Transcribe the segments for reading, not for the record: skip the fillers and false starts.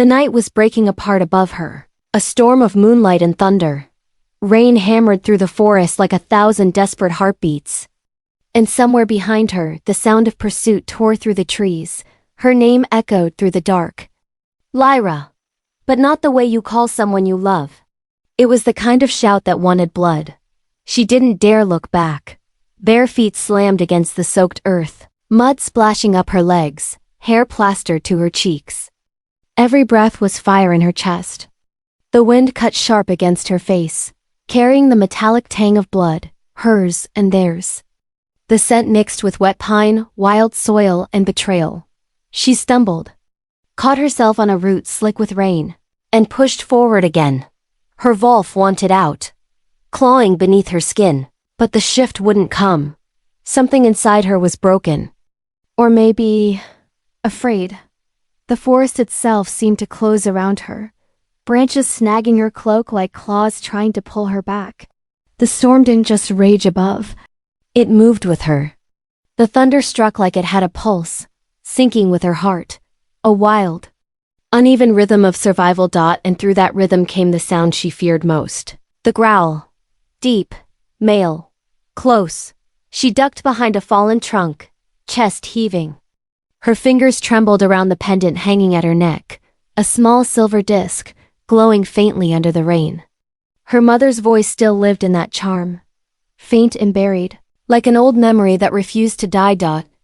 The night was breaking apart above her, a storm of moonlight and thunder. Rain hammered through the forest like 1,000 desperate heartbeats. And somewhere behind her, the sound of pursuit tore through the trees. Her name echoed through the dark. Lyra. But not the way you call someone you love. It was the kind of shout that wanted blood. She didn't dare look back. Bare feet slammed against the soaked earth, mud splashing up her legs, hair plastered to her cheeks. Every breath was fire in her chest. The wind cut sharp against her face, carrying the metallic tang of blood, hers and theirs. The scent mixed with wet pine, wild soil, and betrayal. She stumbled, caught herself on a root slick with rain, and pushed forward again. Her Wolf wanted out, clawing beneath her skin, but the shift wouldn't come. Something inside her was broken. Or maybe afraid. The forest itself seemed to close around her, branches snagging her cloak like claws trying to pull her back. The storm didn't just rage above. It moved with her. The thunder struck like it had a pulse, syncing with her heart. A wild, uneven rhythm of survival. And through that rhythm came the sound she feared most. The growl. Deep, male, close. She ducked behind a fallen trunk, chest heaving. Her fingers trembled around the pendant hanging at her neck, a small silver disc, glowing faintly under the rain. Her mother's voice still lived in that charm. Faint and buried, like an old memory that refused to die.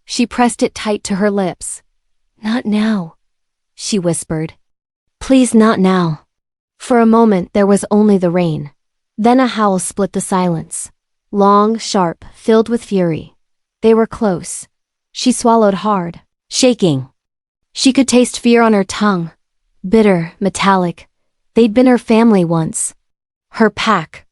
She pressed it tight to her lips. Not now, she whispered. Please, not now. For a moment there was only the rain. Then a howl split the silence. Long, sharp, filled with fury. They were close. She swallowed hard, shaking. She could taste fear on her tongue. Bitter, metallic. They'd been her family once. Her pack.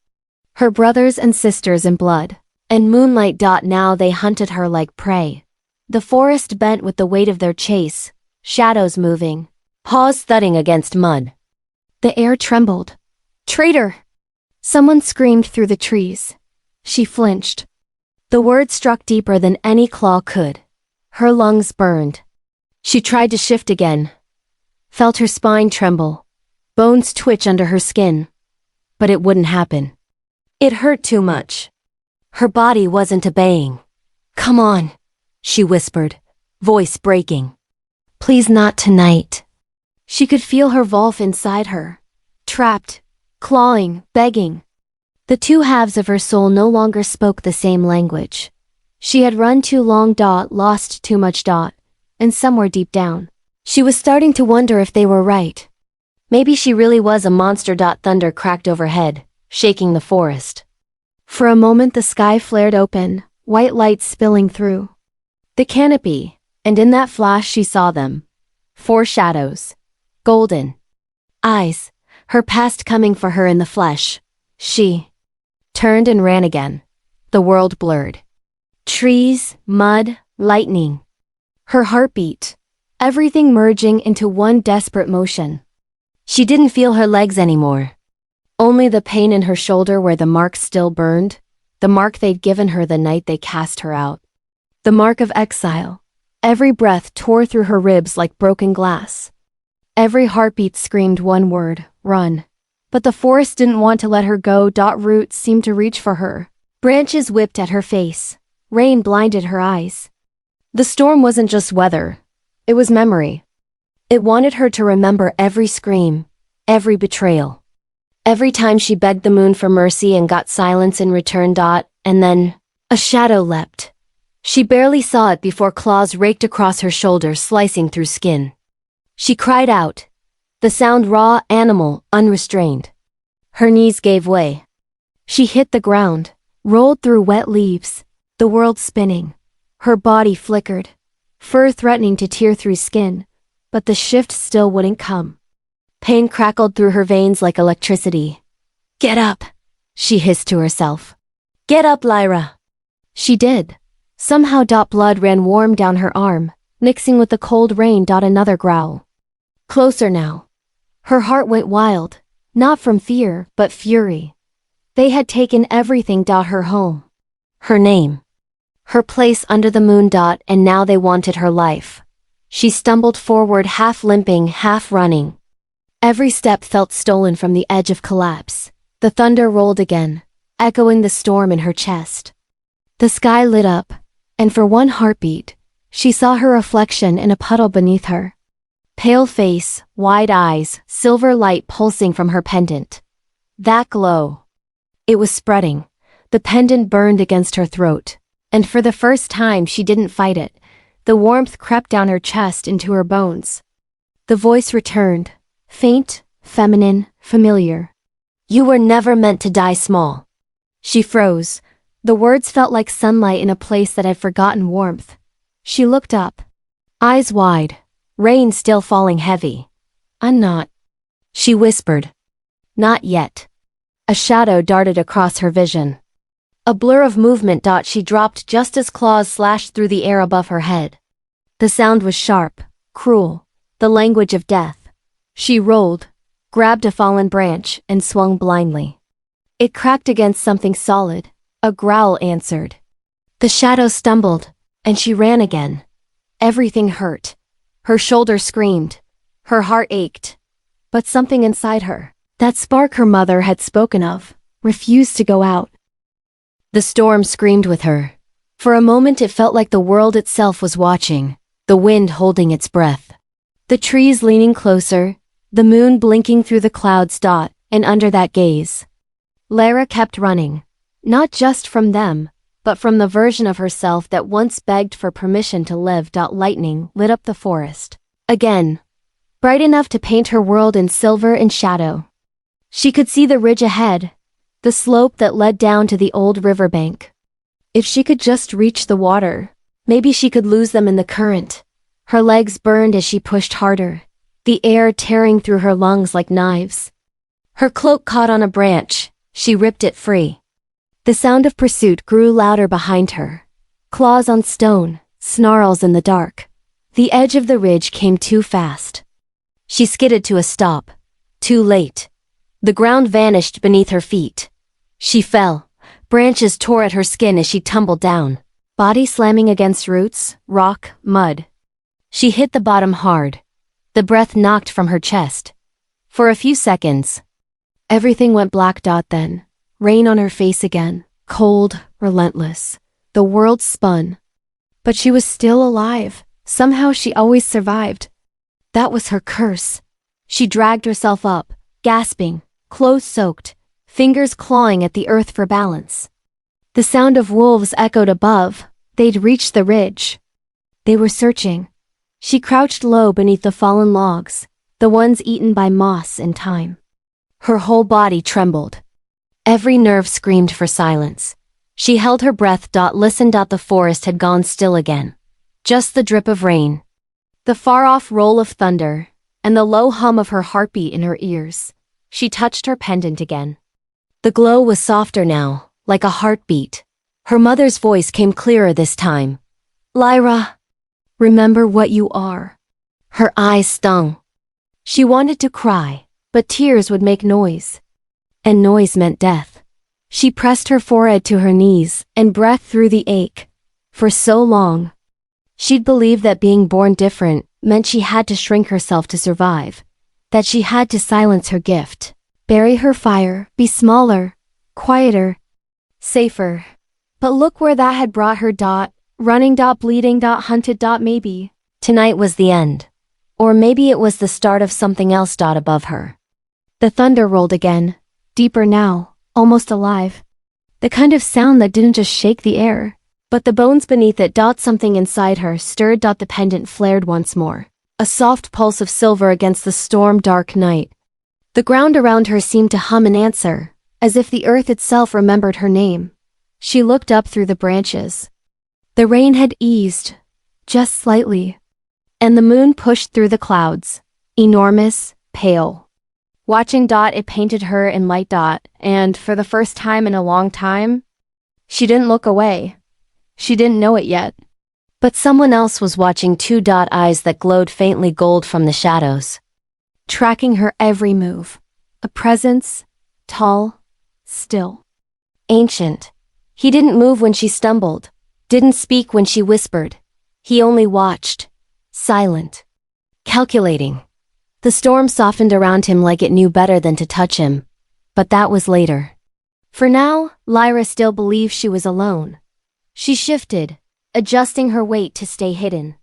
Her brothers and sisters in blood. And moonlight. Now they hunted her like prey. The forest bent with the weight of their chase, shadows moving, paws thudding against mud. The air trembled. Traitor! Someone screamed through the trees. She flinched. The word struck deeper than any claw could. Her lungs burned. She tried to shift again. Felt her spine tremble. Bones twitch under her skin. But it wouldn't happen. It hurt too much. Her body wasn't obeying. Come on, she whispered, voice breaking. Please, not tonight. She could feel her Wolf inside her. Trapped, clawing, begging. The two halves of her soul no longer spoke the same language. She had run too long. Lost too much. And somewhere deep down, she was starting to wonder if they were right. Maybe she really was a monster. Thunder cracked overhead, shaking the forest. For a moment the sky flared open, white light spilling through the canopy, and in that flash she saw them. 4 shadows. Golden. Eyes, her past coming for her in the flesh. She turned and ran again. The world blurred. Trees, mud, lightning. Her heartbeat. Everything merging into one desperate motion. She didn't feel her legs anymore. Only the pain in her shoulder where the mark still burned, the mark they'd given her the night they cast her out. The mark of exile. Every breath tore through her ribs like broken glass. Every heartbeat screamed one word, run. But the forest didn't want to let her go. Roots seemed to reach for her. Branches whipped at her face. Rain blinded her eyes. The storm wasn't just weather. It was memory. It wanted her to remember every scream, every betrayal. Every time she begged the moon for mercy and got silence in return. And then, a shadow leapt. She barely saw it before claws raked across her shoulder, slicing through skin. She cried out. The sound raw, animal, unrestrained. Her knees gave way. She hit the ground, rolled through wet leaves, the world spinning. Her body flickered, fur threatening to tear through skin, but the shift still wouldn't come. Pain crackled through her veins like electricity. Get up, she hissed to herself. Get up, Lyra. She did. Somehow. Blood ran warm down her arm, mixing with the cold rain. Another growl. Closer now. Her heart went wild, not from fear, but fury. They had taken everything. Her home. Her name. Her place under the moon. And now they wanted her life. She stumbled forward, half limping, half running. Every step felt stolen from the edge of collapse. The thunder rolled again, echoing the storm in her chest. The sky lit up, and for one heartbeat, she saw her reflection in a puddle beneath her. Pale face, wide eyes, silver light pulsing from her pendant. That glow. It was spreading. The pendant burned against her throat, and for the first time she didn't fight it. The warmth crept down her chest into her bones. The voice returned, faint, feminine, familiar. You were never meant to die small. She froze. The words felt like sunlight in a place that had forgotten warmth. She looked up. Eyes wide, rain still falling heavy. I'm not. She whispered. Not yet. A shadow darted across her vision. A blur of movement. She dropped just as claws slashed through the air above her head. The sound was sharp, cruel, the language of death. She rolled, grabbed a fallen branch, and swung blindly. It cracked against something solid. A growl answered. The shadow stumbled, and she ran again. Everything hurt. Her shoulder screamed. Her heart ached. But something inside her, that spark her mother had spoken of, refused to go out. The storm screamed with her. For a moment it felt like the world itself was watching, the wind holding its breath. The trees leaning closer, the moon blinking through the clouds. And under that gaze, Lara kept running. Not just from them, but from the version of herself that once begged for permission to live. Lightning lit up the forest. Again. Bright enough to paint her world in silver and shadow. She could see the ridge ahead, the slope that led down to the old riverbank. If she could just reach the water, maybe she could lose them in the current. Her legs burned as she pushed harder, the air tearing through her lungs like knives. Her cloak caught on a branch. She ripped it free. The sound of pursuit grew louder behind her. Claws on stone, snarls in the dark. The edge of the ridge came too fast. She skidded to a stop. Too late. The ground vanished beneath her feet. She fell. Branches tore at her skin as she tumbled down. Body slamming against roots, rock, mud. She hit the bottom hard. The breath knocked from her chest. For a few seconds, everything went black. Then. Rain on her face again, cold, relentless. The world spun. But she was still alive. Somehow she always survived. That was her curse. She dragged herself up, gasping, clothes soaked, fingers clawing at the earth for balance. The sound of wolves echoed above. They'd reached the ridge. They were searching. She crouched low beneath the fallen logs, the ones eaten by moss and time. Her whole body trembled. Every nerve screamed for silence. She held her breath. Listened. The forest had gone still again. Just the drip of rain, the far-off roll of thunder, and the low hum of her heartbeat in her ears. She touched her pendant again. The glow was softer now, like a heartbeat. Her mother's voice came clearer this time. Lyra, remember what you are. Her eyes stung. She wanted to cry, but tears would make noise. And noise meant death. She pressed her forehead to her knees and breathed through the ache. For so long, she'd believed that being born different meant she had to shrink herself to survive, that she had to silence her gift, bury her fire, be smaller, quieter, safer. But look where that had brought her. Running. Bleeding. Hunted. Maybe tonight was the end. Or maybe it was the start of something else. Above her. The thunder rolled again. Deeper now, almost alive. The kind of sound that didn't just shake the air, but the bones beneath it. Something inside her stirred. The pendant flared once more, a soft pulse of silver against the storm-dark night. The ground around her seemed to hum an answer, as if the earth itself remembered her name. She looked up through the branches. The rain had eased, just slightly, and the moon pushed through the clouds, enormous, pale. Watching. It painted her in light. And for the first time in a long time, she didn't look away. She didn't know it yet. But someone else was watching too. Eyes that glowed faintly gold from the shadows. Tracking her every move. A presence, tall, still. Ancient. He didn't move when she stumbled, didn't speak when she whispered. He only watched, silent, calculating. The storm softened around him like it knew better than to touch him, but that was later. For now, Lyra still believed she was alone. She shifted, adjusting her weight to stay hidden.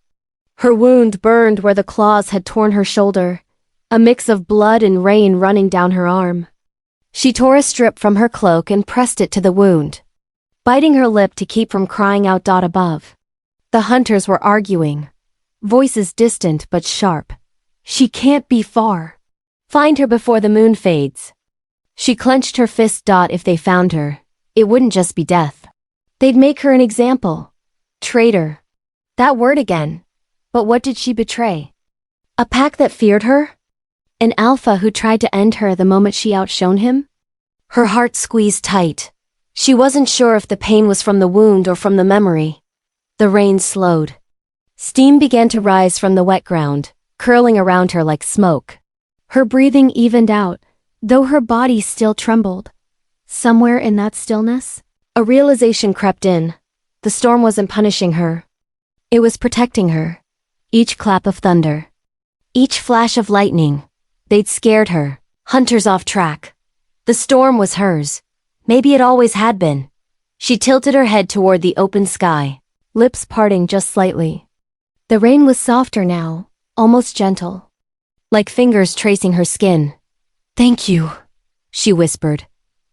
Her wound burned where the claws had torn her shoulder, a mix of blood and rain running down her arm. She tore a strip from her cloak and pressed it to the wound, biting her lip to keep from crying out. Above, the hunters were arguing, voices distant but sharp. She can't be far. Find her before the moon fades. She clenched her fist. If they found her, it wouldn't just be death. They'd make her an example. Traitor. That word again. But what did she betray? A pack that feared her? An alpha who tried to end her the moment she outshone him? Her heart squeezed tight. She wasn't sure if the pain was from the wound or from the memory. The rain slowed. Steam began to rise from the wet ground, curling around her like smoke. Her breathing evened out, though her body still trembled. Somewhere in that stillness, a realization crept in. The storm wasn't punishing her. It was protecting her. Each clap of thunder, each flash of lightning, they'd scared her. Hunters off track. The storm was hers. Maybe it always had been. She tilted her head toward the open sky, lips parting just slightly. The rain was softer now, almost gentle, like fingers tracing her skin. Thank you, she whispered.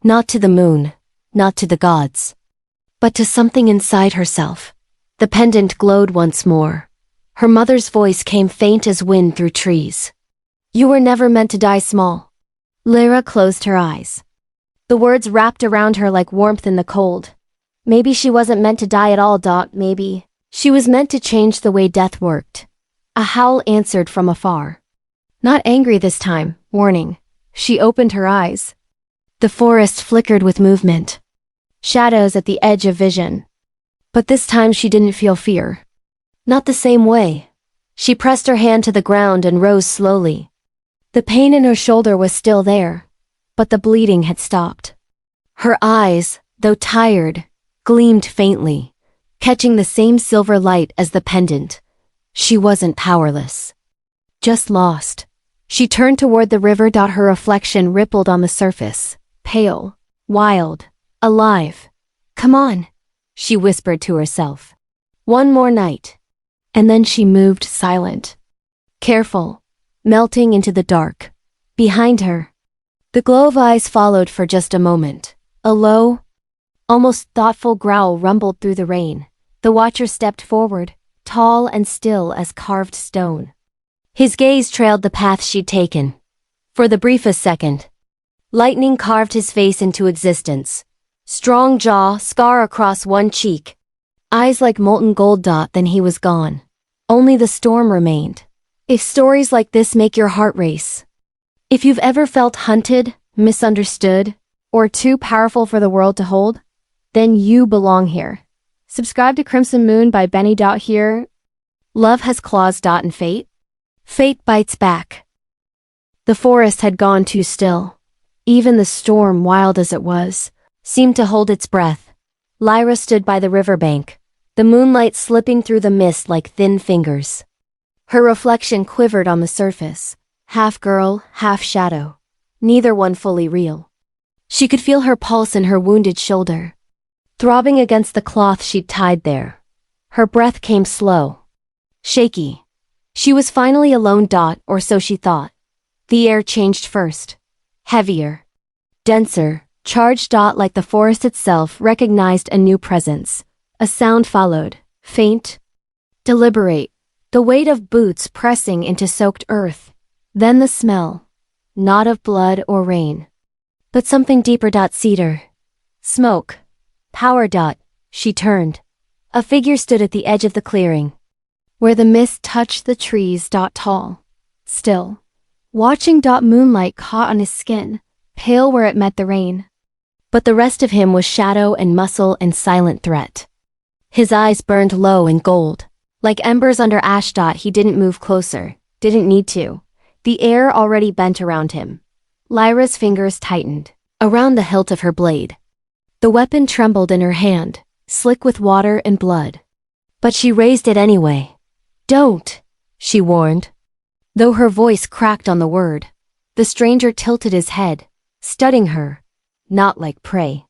Not to the moon, not to the gods, but to something inside herself. The pendant glowed once more. Her mother's voice came faint as wind through trees. You were never meant to die small. Lyra closed her eyes. The words wrapped around her like warmth in the cold. Maybe she wasn't meant to die at all. Maybe she was meant to change the way death worked. A howl answered from afar. Not angry this time, warning. She opened her eyes. The forest flickered with movement. Shadows at the edge of vision. But this time she didn't feel fear. Not the same way. She pressed her hand to the ground and rose slowly. The pain in her shoulder was still there, but the bleeding had stopped. Her eyes, though tired, gleamed faintly, catching the same silver light as the pendant. She wasn't powerless. Just lost. She turned toward the river. Her reflection rippled on the surface, pale, wild, alive. Come on, she whispered to herself. One more night. And then she moved silent, careful, melting into the dark. Behind her, the glow of eyes followed for just a moment. A low, almost thoughtful growl rumbled through the rain. The watcher stepped forward, tall and still as carved stone. His gaze trailed the path she'd taken. For the briefest second, lightning carved his face into existence. Strong jaw, scar across one cheek. Eyes like molten gold. Then he was gone. Only the storm remained. If stories like this make your heart race, if you've ever felt hunted, misunderstood, or too powerful for the world to hold, then you belong here. Subscribe to Crimson Moon by Benny. Here, love has claws. And fate? Fate bites back. The forest had gone too still. Even the storm, wild as it was, seemed to hold its breath. Lyra stood by the riverbank, the moonlight slipping through the mist like thin fingers. Her reflection quivered on the surface, half girl, half shadow, neither one fully real. She could feel her pulse in her wounded shoulder, throbbing against the cloth she'd tied there. Her breath came slow, shaky. She was finally alone. Or so she thought. The air changed first. Heavier, denser, charged. Like the forest itself recognized a new presence. A sound followed, faint, deliberate, the weight of boots pressing into soaked earth. Then the smell, not of blood or rain, but something deeper. Cedar, smoke, power. She turned. A figure stood at the edge of the clearing, where the mist touched the trees. Tall, still, watching. Moonlight caught on his skin, pale where it met the rain. But the rest of him was shadow and muscle and silent threat. His eyes burned low and gold, like embers under ash. He didn't move closer, didn't need to. The air already bent around him. Lyra's fingers tightened, around the hilt of her blade. The weapon trembled in her hand, slick with water and blood. But she raised it anyway. Don't, she warned. Though her voice cracked on the word, the stranger tilted his head, studying her, not like prey,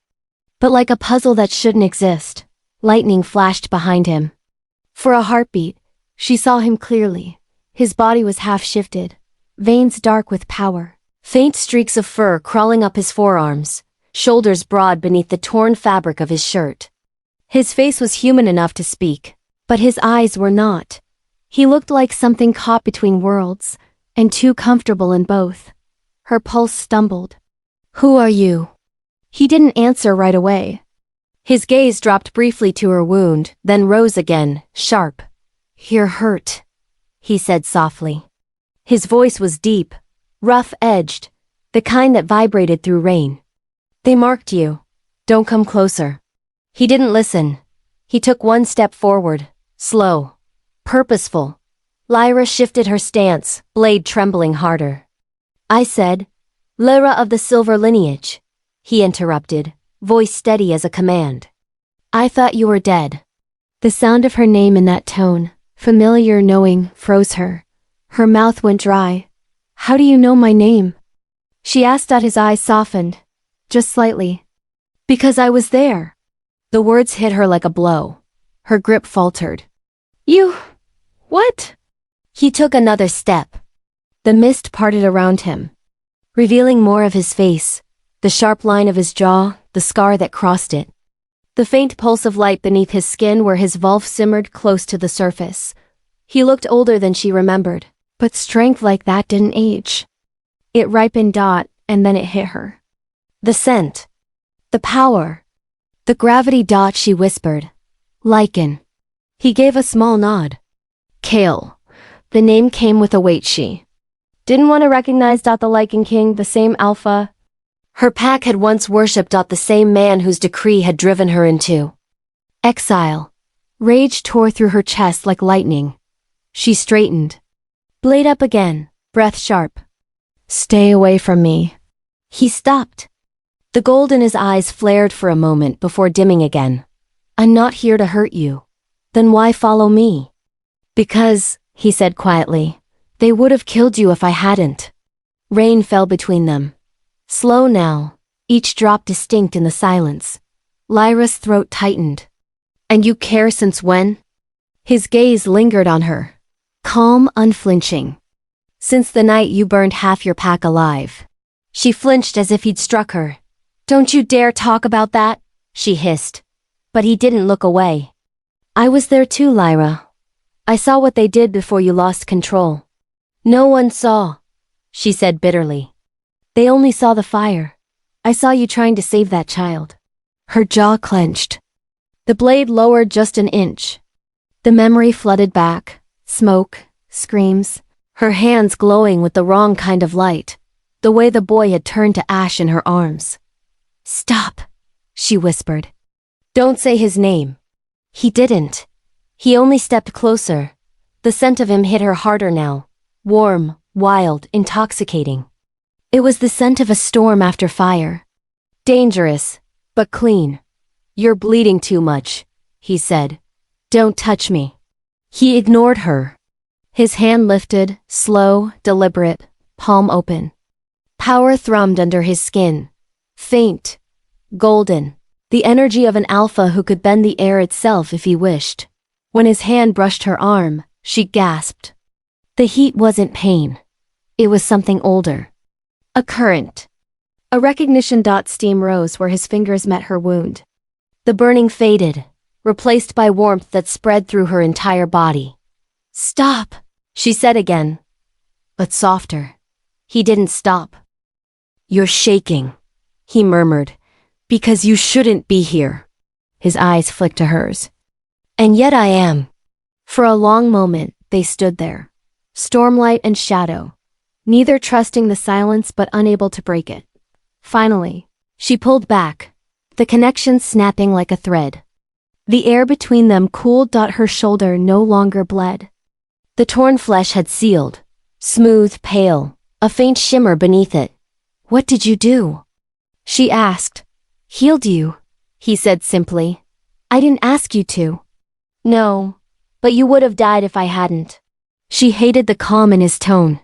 but like a puzzle that shouldn't exist. Lightning flashed behind him. For a heartbeat, she saw him clearly. His body was half-shifted, veins dark with power, faint streaks of fur crawling up his forearms, shoulders broad beneath the torn fabric of his shirt. His face was human enough to speak, but his eyes were not. He looked like something caught between worlds, and too comfortable in both. Her pulse stumbled. "Who are you?" He didn't answer right away. His gaze dropped briefly to her wound, then rose again, sharp. "You're hurt," he said softly. His voice was deep, rough-edged, the kind that vibrated through rain. "They marked you. Don't come closer." He didn't listen. He took one step forward, slow, purposeful. Lyra shifted her stance, blade trembling harder. "I said, Lyra of the Silver Lineage," he interrupted, voice steady as a command. "I thought you were dead." The sound of her name in that tone, familiar knowing, froze her. Her mouth went dry. "How do you know my name?" she asked. His eyes softened, just slightly. "Because I was there." The words hit her like a blow. Her grip faltered. "You... what?" He took another step. The mist parted around him, revealing more of his face, the sharp line of his jaw, the scar that crossed it. The faint pulse of light beneath his skin where his vulve simmered close to the surface. He looked older than she remembered, but strength like that didn't age. It ripened, and then it hit her. The scent. The power. The gravity. She whispered. "Lycan." He gave a small nod. "Kale." The name came with a weight she didn't want to recognize. The Lycan King, the same alpha her pack had once worshipped. The same man whose decree had driven her into exile. Rage tore through her chest like lightning. She straightened. Blade up again, breath sharp. "Stay away from me." He stopped. The gold in his eyes flared for a moment before dimming again. "I'm not here to hurt you." "Then why follow me?" "Because," he said quietly, "they would have killed you if I hadn't." Rain fell between them. Slow now, each drop distinct in the silence. Lyra's throat tightened. "And you care since when?" His gaze lingered on her. Calm, unflinching. "Since the night you burned half your pack alive." She flinched as if he'd struck her. "Don't you dare talk about that," she hissed. But he didn't look away. "I was there too, Lyra. I saw what they did before you lost control." "No one saw," she said bitterly. "They only saw the fire. I saw you trying to save that child." Her jaw clenched. The blade lowered just an inch. The memory flooded back. Smoke, screams, her hands glowing with the wrong kind of light, the way the boy had turned to ash in her arms. "Stop," she whispered. "Don't say his name." He didn't. He only stepped closer. The scent of him hit her harder now. Warm, wild, intoxicating. It was the scent of a storm after fire. Dangerous, but clean. "You're bleeding too much," he said. "Don't touch me." He ignored her. His hand lifted, slow, deliberate, palm open. Power thrummed under his skin. Faint, golden, the energy of an alpha who could bend the air itself if he wished. When his hand brushed her arm, she gasped. The heat wasn't pain. It was something older. A current. A recognition. Steam rose where his fingers met her wound. The burning faded, replaced by warmth that spread through her entire body. "Stop," she said again, but softer. He didn't stop. "You're shaking," he murmured, "because you shouldn't be here." His eyes flicked to hers. "And yet I am." For a long moment, they stood there. Stormlight and shadow, neither trusting the silence but unable to break it. Finally, she pulled back, the connection snapping like a thread. The air between them cooled. Her shoulder no longer bled. The torn flesh had sealed, smooth, pale, a faint shimmer beneath it. "What did you do?" she asked. "Healed you," he said simply. "I didn't ask you to." "No, but you would have died if I hadn't." She hated the calm in his tone.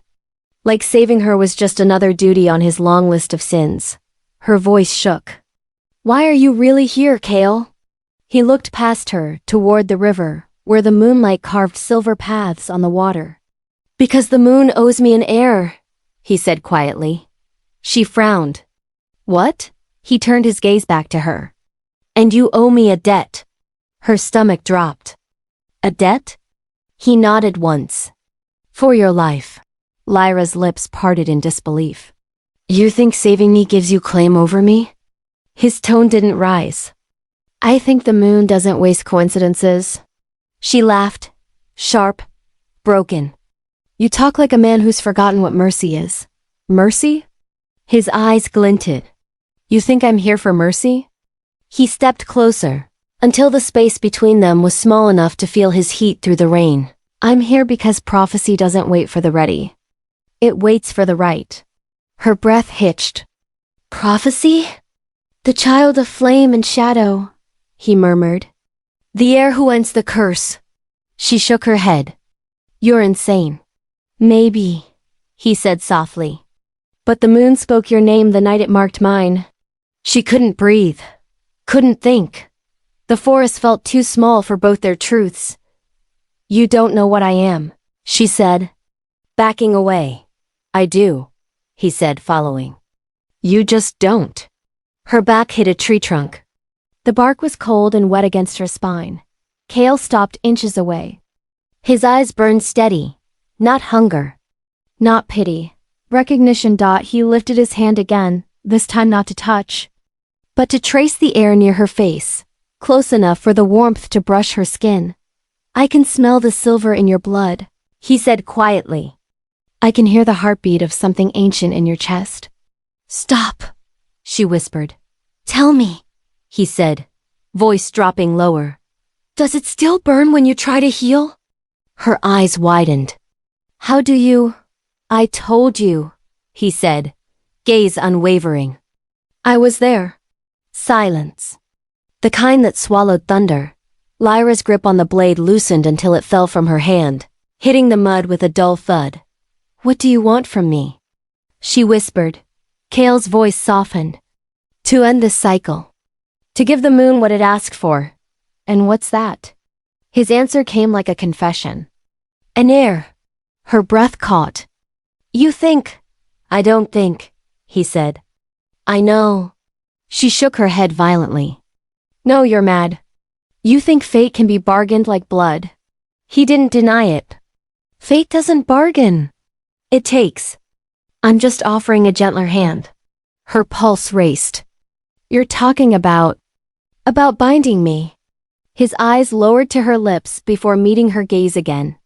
Like saving her was just another duty on his long list of sins. Her voice shook. Why are you really here, Kale? He looked past her, toward the river, where the moonlight carved silver paths on the water. Because the moon owes me an heir, he said quietly. She frowned. What? He turned his gaze back to her. And you owe me a debt. Her stomach dropped. A debt? He nodded once. For your life. Lyra's lips parted in disbelief. You think saving me gives you claim over me? His tone didn't rise. I think the moon doesn't waste coincidences. She laughed, sharp, broken. You talk like a man who's forgotten what mercy is. Mercy? His eyes glinted. You think I'm here for mercy? He stepped closer, until the space between them was small enough to feel his heat through the rain. I'm here because prophecy doesn't wait for the ready. It waits for the right. Her breath hitched. Prophecy? The child of flame and shadow, he murmured. The heir who ends the curse. She shook her head. You're insane. Maybe, he said softly. But the moon spoke your name the night it marked mine. She couldn't breathe. Couldn't think. The forest felt too small for both their truths. You don't know what I am, she said. Backing away. I do, he said, following. You just don't. Her back hit a tree trunk. The bark was cold and wet against her spine. Kale stopped inches away. His eyes burned steady, not hunger, not pity. Recognition. He lifted his hand again, this time not to touch, but to trace the air near her face, close enough for the warmth to brush her skin. I can smell the silver in your blood, he said quietly. I can hear the heartbeat of something ancient in your chest. Stop, she whispered. Tell me, he said, voice dropping lower. Does it still burn when you try to heal? Her eyes widened. How do you? I told you, he said, gaze unwavering. I was there. Silence. The kind that swallowed thunder. Lyra's grip on the blade loosened until it fell from her hand, hitting the mud with a dull thud. What do you want from me? She whispered. Kale's voice softened. To end this cycle. To give the moon what it asked for. And what's that? His answer came like a confession. An heir. Her breath caught. You think. I don't think, he said. I know. She shook her head violently. No, you're mad. You think fate can be bargained like blood. He didn't deny it. Fate doesn't bargain. It takes. I'm just offering a gentler hand. Her pulse raced. You're talking about binding me. His eyes lowered to her lips before meeting her gaze again.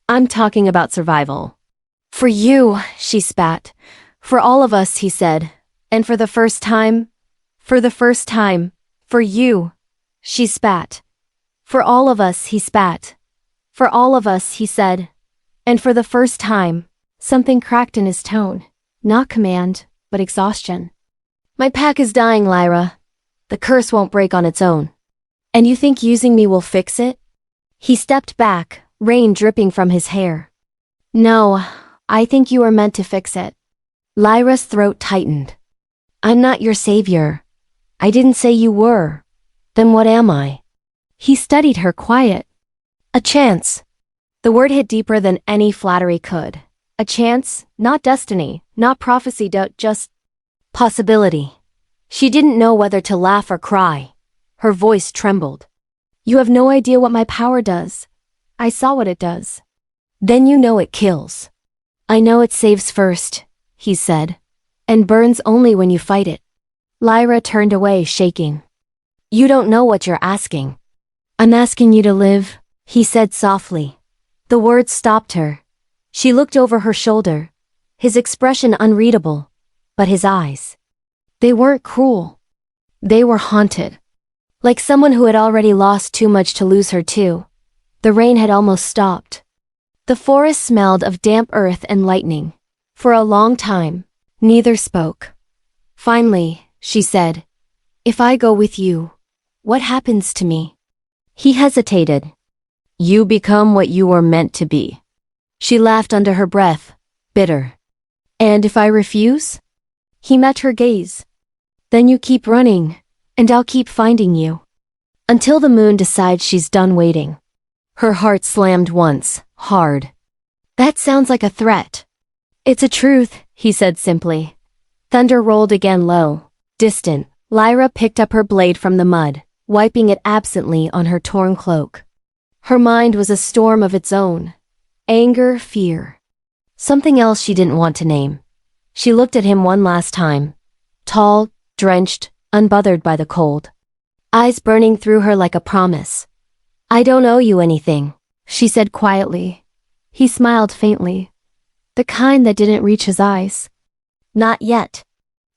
I'm talking about survival. For you, she spat. For all of us, he said. And for the first time, for you, she spat. For all of us, he spat. For all of us, he said. And for the first time, something cracked in his tone. Not command, but exhaustion. My pack is dying, Lyra. The curse won't break on its own. And you think using me will fix it? He stepped back, rain dripping from his hair. No, I think you are meant to fix it. Lyra's throat tightened. I'm not your savior. I didn't say you were. Then what am I? He studied her quiet. A chance. The word hit deeper than any flattery could. A chance, not destiny, not prophecy, just possibility. She didn't know whether to laugh or cry. Her voice trembled. You have no idea what my power does. I saw what it does. Then you know it kills. I know it saves first, he said, and burns only when you fight it. Lyra turned away, shaking. You don't know what you're asking. I'm asking you to live, he said softly. The words stopped her. She looked over her shoulder, his expression unreadable, but his eyes. They weren't cruel. They were haunted. Like someone who had already lost too much to lose her too. The rain had almost stopped. The forest smelled of damp earth and lightning. For a long time, neither spoke. Finally, she said, If I go with you, what happens to me? He hesitated. You become what you were meant to be. She laughed under her breath, bitter. And if I refuse? He met her gaze. Then you keep running, and I'll keep finding you. Until the moon decides she's done waiting. Her heart slammed once, hard. That sounds like a threat. It's a truth, he said simply. Thunder rolled again low, distant. Lyra picked up her blade from the mud, wiping it absently on her torn cloak. Her mind was a storm of its own. Anger, fear. Something else she didn't want to name. She looked at him one last time. Tall, drenched, unbothered by the cold. Eyes burning through her like a promise. I don't owe you anything, she said quietly. He smiled faintly. The kind that didn't reach his eyes. Not yet.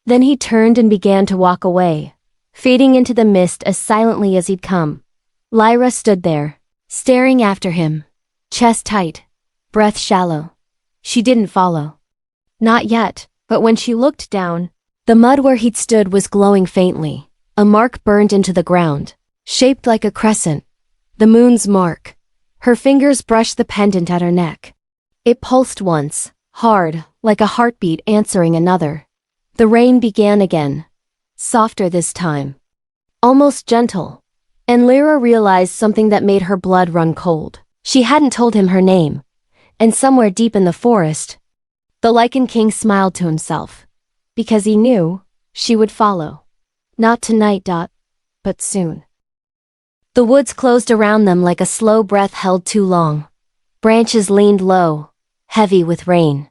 Then he turned and began to walk away, fading into the mist as silently as he'd come. Lyra stood there, staring after him, chest tight, breath shallow. She didn't follow. Not yet, but when she looked down, the mud where he'd stood was glowing faintly, a mark burned into the ground, shaped like a crescent. The moon's mark. Her fingers brushed the pendant at her neck. It pulsed once, hard, like a heartbeat answering another. The rain began again, softer this time, almost gentle, and Lyra realized something that made her blood run cold. She hadn't told him her name, and somewhere deep in the forest, the Lycan King smiled to himself, because he knew she would follow. Not tonight, but soon. The woods closed around them like a slow breath held too long. Branches leaned low, heavy with rain.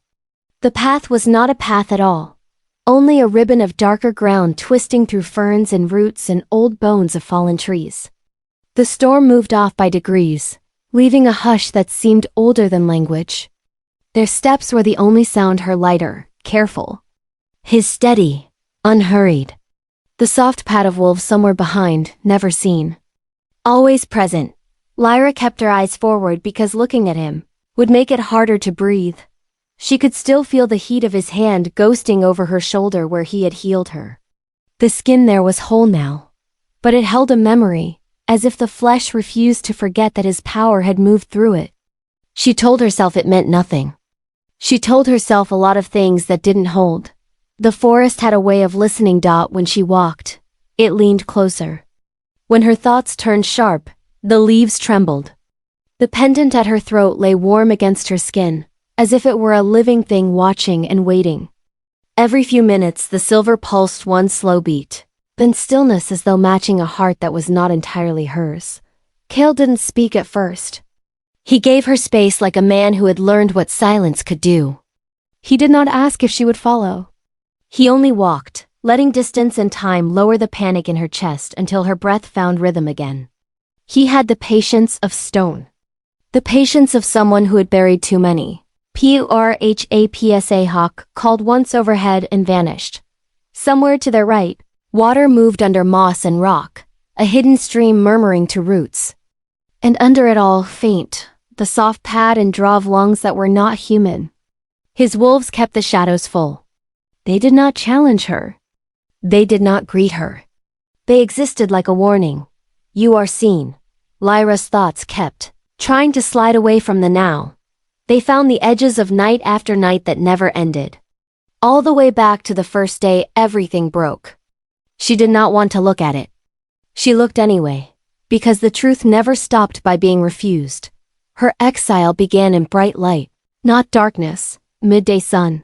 The path was not a path at all. Only a ribbon of darker ground twisting through ferns and roots and old bones of fallen trees. The storm moved off by degrees, leaving a hush that seemed older than language. Their steps were the only sound her lighter, careful. His steady, unhurried. The soft pad of wolves somewhere behind, never seen. Always present. Lyra kept her eyes forward because looking at him would make it harder to breathe. She could still feel the heat of his hand ghosting over her shoulder where he had healed her. The skin there was whole now, but it held a memory, as if the flesh refused to forget that his power had moved through it. She told herself it meant nothing. She told herself a lot of things that didn't hold. The forest had a way of listening. When she walked, it leaned closer. When her thoughts turned sharp, the leaves trembled. The pendant at her throat lay warm against her skin, as if it were a living thing watching and waiting. Every few minutes the silver pulsed one slow beat, then stillness as though matching a heart that was not entirely hers. Cale didn't speak at first. He gave her space like a man who had learned what silence could do. He did not ask if she would follow. He only walked, letting distance and time lower the panic in her chest until her breath found rhythm again. He had the patience of stone. The patience of someone who had buried too many. P-U-R-H-A-P-S-A hawk called once overhead and vanished. Somewhere to their right, water moved under moss and rock, a hidden stream murmuring to roots. And under it all, faint, the soft pad and draw of lungs that were not human. His wolves kept the shadows full. They did not challenge her. They did not greet her. They existed like a warning. You are seen. Lyra's thoughts kept trying to slide away from the now. They found the edges of night after night that never ended. All the way back to the first day everything broke. She did not want to look at it. She looked anyway, because the truth never stopped by being refused. Her exile began in bright light, not darkness, midday sun.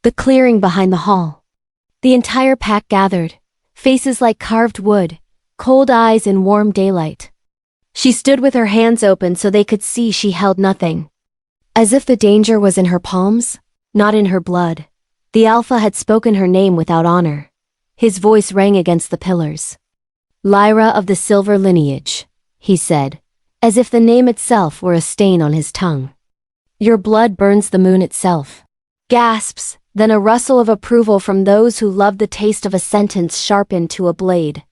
The clearing behind the hall. The entire pack gathered, faces like carved wood, cold eyes in warm daylight. She stood with her hands open so they could see she held nothing. As if the danger was in her palms, not in her blood. The Alpha had spoken her name without honor. His voice rang against the pillars. Lyra of the silver lineage, he said, as if the name itself were a stain on his tongue. Your blood burns the moon itself. Gasps, then a rustle of approval from those who loved the taste of a sentence sharpened to a blade.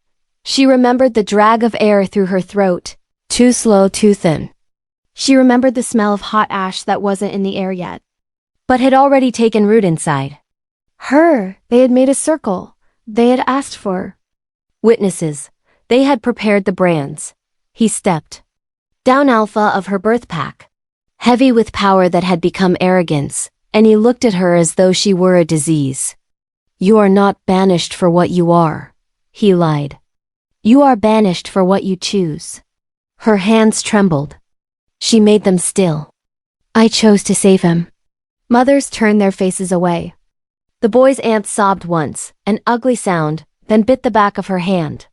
She remembered the drag of air through her throat, too slow, too thin. She remembered the smell of hot ash that wasn't in the air yet, but had already taken root inside. They had made a circle. They had asked for witnesses. They had prepared the brands. He stepped down Alpha of her birth pack. heavy with power that had become arrogance, and he looked at her as though she were a disease. "You are not banished for what you are," he lied. "You are banished for what you choose." Her hands trembled. She made them still. "I chose to save him." Mothers turned their faces away. The boy's aunt sobbed once, an ugly sound, then bit the back of her hand.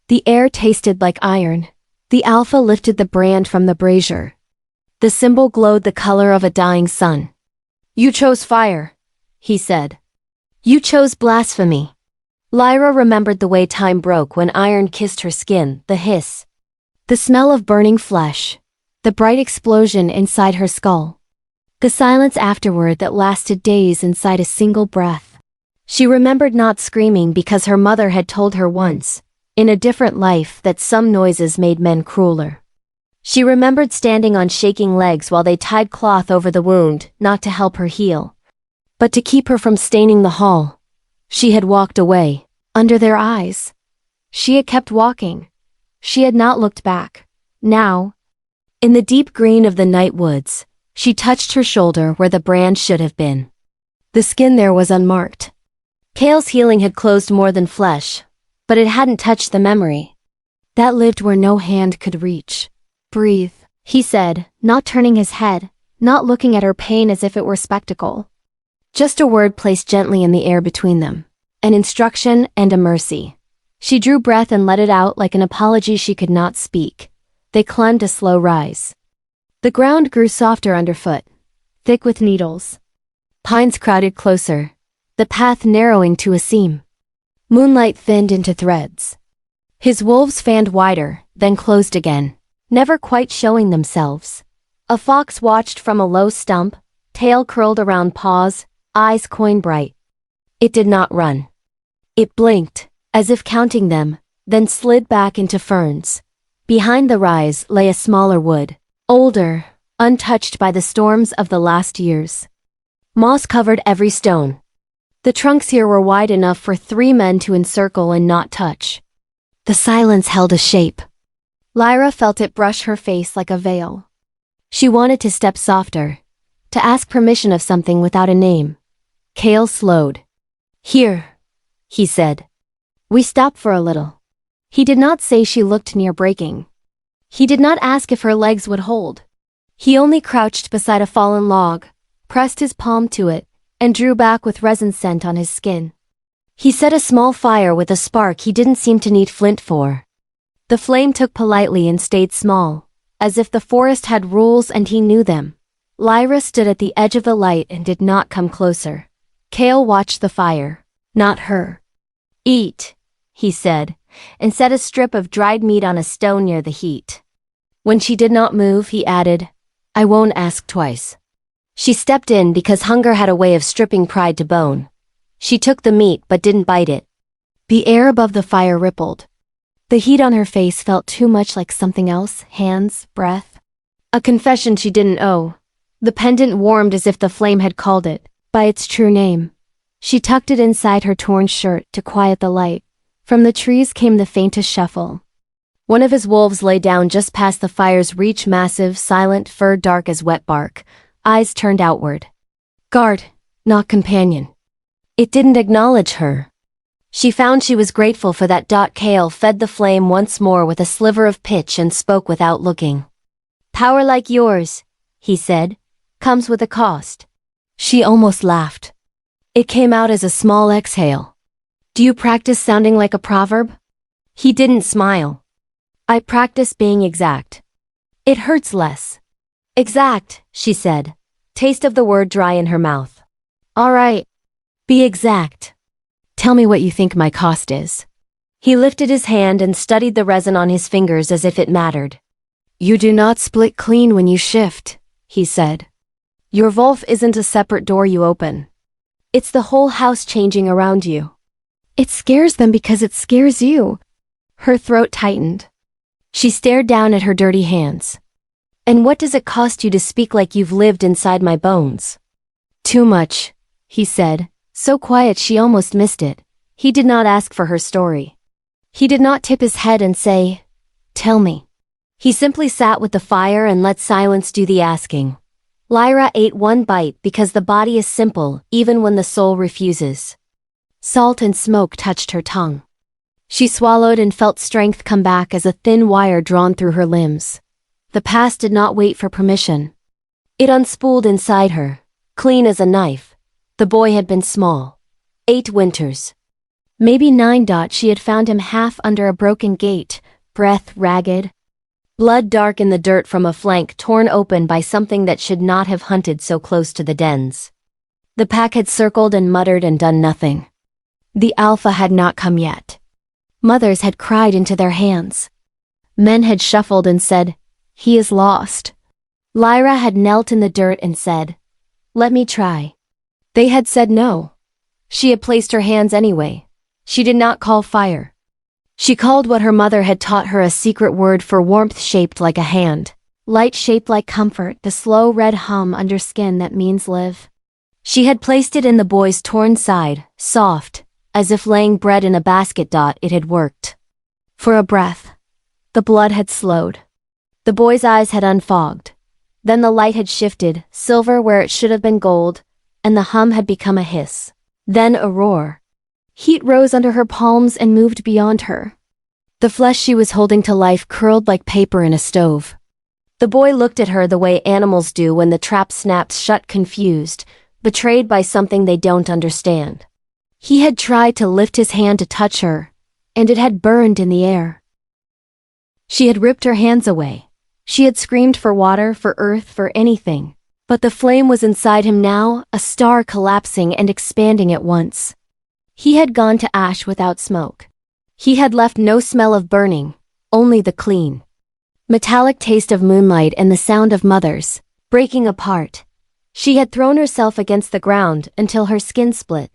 The air tasted like iron. The alpha lifted the brand from the brazier. The symbol glowed the color of a dying sun. "You chose fire," he said. "You chose blasphemy." Lyra remembered the way time broke when iron kissed her skin, the hiss. The smell of burning flesh. The bright explosion inside her skull. The silence afterward that lasted days inside a single breath. She remembered not screaming because her mother had told her once, in a different life, that some noises made men crueler. She remembered standing on shaking legs while they tied cloth over the wound, not to help her heal, but to keep her from staining the hall. She had walked away, under their eyes. She had kept walking. She had not looked back. Now, in the deep green of the night woods, she touched her shoulder where the brand should have been. The skin there was unmarked. Kale's healing had closed more than flesh, but it hadn't touched the memory. That lived where no hand could reach. "Breathe," he said, not turning his head, not looking at her pain as if it were spectacle. Just a word placed gently in the air between them. An instruction and a mercy. She drew breath and let it out like an apology she could not speak. They climbed a slow rise. The ground grew softer underfoot, thick with needles. Pines crowded closer, the path narrowing to a seam. Moonlight thinned into threads. His wolves fanned wider, then closed again, never quite showing themselves. A fox watched from a low stump, tail curled around paws, eyes coin bright. It did not run. It blinked, as if counting them, then slid back into ferns. Behind the rise lay a smaller wood, older, untouched by the storms of the last years. Moss covered every stone. The trunks here were wide enough for 3 men to encircle and not touch. The silence held a shape. Lyra felt it brush her face like a veil. She wanted to step softer, to ask permission of something without a name. Kale slowed. "Here," he said. "We stop for a little." He did not say she looked near breaking. He did not ask if her legs would hold. He only crouched beside a fallen log, pressed his palm to it, and drew back with resin scent on his skin. He set a small fire with a spark he didn't seem to need flint for. The flame took politely and stayed small, as if the forest had rules and he knew them. Lyra stood at the edge of the light and did not come closer. Kale watched the fire, not her. "Eat," he said, and set a strip of dried meat on a stone near the heat. When she did not move, he added, "I won't ask twice." She stepped in because hunger had a way of stripping pride to bone. She took the meat but didn't bite it. The air above the fire rippled. The heat on her face felt too much like something else, hands, breath. A confession she didn't owe. The pendant warmed as if the flame had called it by its true name. She tucked it inside her torn shirt to quiet the light. From the trees came the faintest shuffle. One of his wolves lay down just past the fire's reach, massive, silent, fur dark as wet bark, eyes turned outward. Guard, not companion. It didn't acknowledge her. She found she was grateful for that. Kale fed the flame once more with a sliver of pitch and spoke without looking. "Power like yours," he said, "comes with a cost." She almost laughed. It came out as a small exhale. "Do you practice sounding like a proverb?" He didn't smile. "I practice being exact. It hurts less." "Exact," she said, taste of the word dry in her mouth. "All right. Be exact. Tell me what you think my cost is." He lifted his hand and studied the resin on his fingers as if it mattered. "You do not split clean when you shift," he said. "Your Wolf isn't a separate door you open. It's the whole house changing around you." "It scares them because it scares you." Her throat tightened. She stared down at her dirty hands. "And what does it cost you to speak like you've lived inside my bones?" "Too much," he said, so quiet she almost missed it. He did not ask for her story. He did not tip his head and say, "Tell me." He simply sat with the fire and let silence do the asking. Lyra ate one bite because the body is simple even when the soul refuses. Salt and smoke touched her tongue. She swallowed and felt strength come back as a thin wire drawn through her limbs. The past did not wait for permission. It unspooled inside her, clean as a knife. The boy had been small. 8 winters. Maybe 9. She had found him half under a broken gate, breath ragged. Blood dark in the dirt from a flank torn open by something that should not have hunted so close to the dens. The pack had circled and muttered and done nothing. The alpha had not come yet. Mothers had cried into their hands. Men had shuffled and said, "He is lost." Lyra had knelt in the dirt and said, "Let me try." They had said no. She had placed her hands anyway. She did not call fire. She called what her mother had taught her, a secret word for warmth shaped like a hand. Light shaped like comfort, the slow red hum under skin that means live. She had placed it in the boy's torn side, soft, as if laying bread in a basket. It had worked. For a breath. The blood had slowed. The boy's eyes had unfogged. Then the light had shifted, silver where it should have been gold, and the hum had become a hiss. Then a roar. Heat rose under her palms and moved beyond her. The flesh she was holding to life curled like paper in a stove. The boy looked at her the way animals do when the trap snaps shut, confused, betrayed by something they don't understand. He had tried to lift his hand to touch her, and it had burned in the air. She had ripped her hands away. She had screamed for water, for earth, for anything. But the flame was inside him now, a star collapsing and expanding at once. He had gone to ash without smoke. He had left no smell of burning, only the clean, metallic taste of moonlight and the sound of mothers breaking apart. She had thrown herself against the ground until her skin split.